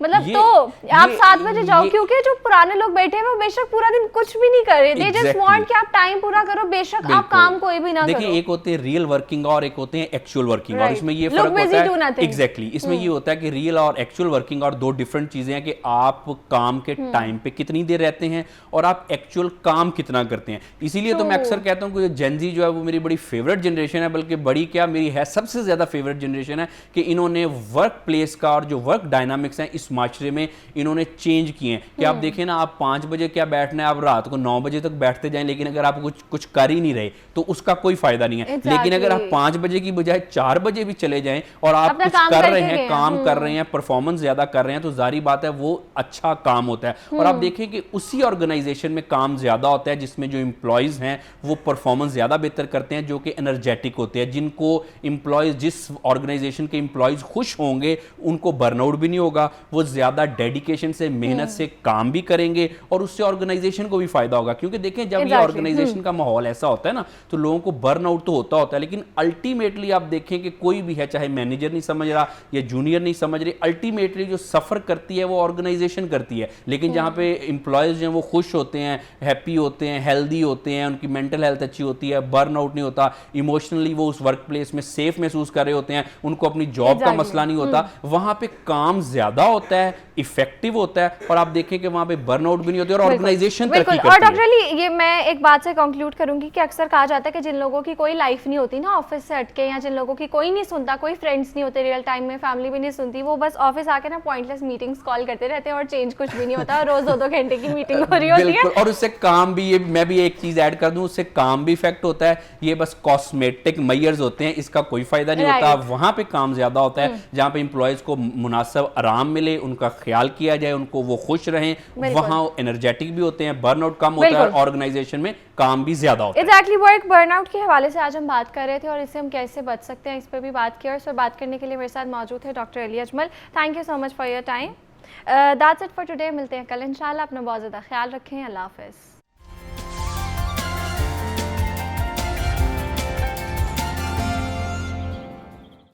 मतलब तो आप 7 बजे जाओ, क्योंकि जो पुराने लोग बैठे हैं वो बेशक पूरा दिन कुछ भी नहीं कर रहे, दे जस्ट वांट कि आप टाइम पूरा करो, बेशक आप काम कोई भी ना करो।
देखिए, एक होते हैं रियल वर्किंग और एक होते हैं एक्चुअल वर्किंग, और
Right.
इसमें ये
Look
फर्क
busy, do
होता है।
nothing.
एग्जैक्टली, इसमें ये होता है कि रियल और एक्चुअल वर्किंग और दो डिफरेंट चीजें हैं, कि आप काम के टाइम पे कितनी देर रहते हैं और आप एक्चुअल काम कितना करते हैं। इसीलिए तो मैं अक्सर कहता हूँ कि जेनजी जो है वो मेरी बड़ी फेवरेट जनरेशन है, बल्कि बड़ी क्या मेरी है सबसे ज्यादा फेवरेट जनरेशन है, कि इन्होंने वर्क प्लेस का और जो वर्क डायनामिक्स हैं इस माशरे में इन्होंने चेंज किए हैं। कि आप देखें ना, आप 5 बजे क्या बैठना है, आप रात को 9 बजे तक बैठते जाएं, लेकिन अगर आप कुछ कर ही नहीं रहे तो उसका कोई फायदा नहीं है। लेकिन अगर आप 5 बजे की बजाय 4 बजे भी चले जाएं और आप कुछ कर रहे हैं, काम कर रहे हैं, परफॉर्मेंस ज्यादा कर रहे हैं, तो जारी बात है वो अच्छा काम होता है। और आप देखें कि उसी ऑर्गेनाइजेशन में काम ज्यादा होता है जिसमें जो एम्प्लॉयज हैं वो परफॉर्मेंस ज्यादा बेहतर करते हैं, जो कि एनर्जेटिक होते हैं, जिनको एम्प्लॉयज, जिस ऑर्गेनाइजेशन के एम्प्लॉयज खुश होंगे उनको बर्नआउट भी नहीं होगा, वो ज्यादा डेडिकेशन से, मेहनत से काम भी करेंगे और उससे ऑर्गेनाइजेशन को भी फायदा होगा। क्योंकि देखें, जब ये ऑर्गेनाइजेशन का माहौल ऐसा होता है ना, तो लोगों को बर्नआउट तो होता है, लेकिन अल्टीमेटली आप देखें कि कोई भी है, चाहे मैनेजर नहीं समझ रहा या जूनियर नहीं समझ रही, अल्टीमेटली जो सफर करती है वो ऑर्गेनाइजेशन करती है। लेकिन जहां पे एम्प्लॉयज जो हैं वो खुश होते हैं, हैप्पी होते हैं, हेल्दी होते हैं, उनकी मेंटल हेल्थ अच्छी होती है, बर्नआउट नहीं होता, इमोशनली वो उस वर्क प्लेस में सेफ महसूस कर रहे होते हैं, उनको अपनी जॉब का मसला नहीं होता, वहां पे काम ज्यादा होता है, इफेक्टिव होता है, और आप देखें कि वहां पे बर्नआउट भी नहीं होती और ऑर्गेनाइजेशन तरक्की करती है।
और डॉक्टर अली, ये मैं एक बात से कंक्लूड करूंगी कि अक्सर कहा जाता है कि जिन लोगों की कोई लाइफ नहीं होती ना ऑफिस से हटके, या जिन लोगों की कोई नहीं सुनता, कोई फ्रेंड्स नहीं होते रियल टाइम में, फैमिली भी नहीं सुनती, वो बस ऑफिस आके ना पॉइंटलेस मीटिंग्स कॉल करते रहते हैं और चेंज कुछ भी नहीं होता, रोज 2-2 घंटे की मीटिंग हो रही होती है।
और उससे काम भी, ये मैं भी एक चीज ऐड कर दूं, उससे काम भी इफेक्ट होता है, ये बस कॉस्मेटिक मेजर्स होते हैं, इसका कोई फायदा नहीं होता। वहां पे काम ज्यादा होता है जहां पे एम्प्लॉयज को मुनासिब आराम मिले, उनका ख्याल किया जाए, उनको वो खुश रहें, वहां एनर्जेटिक भी होते हैं, बर्नआउट कम होता है, ऑर्गेनाइजेशन में काम भी ज्यादा होता है।
एग्जैक्टली, वर्क बर्नआउट के हवाले से आज हम बात कर रहे थे और इससे हम कैसे बच सकते हैं, इस पर भी बात की, और इस पर बात करने के लिए मेरे साथ मौजूद है doctor Ali Ajmal. Thank you so much for your time. That's it for today. मिलते हैं कल इंशाल्लाह। अपना बहुत ज़्यादा ख्याल रखें। अल्लाह हाफ़िज़।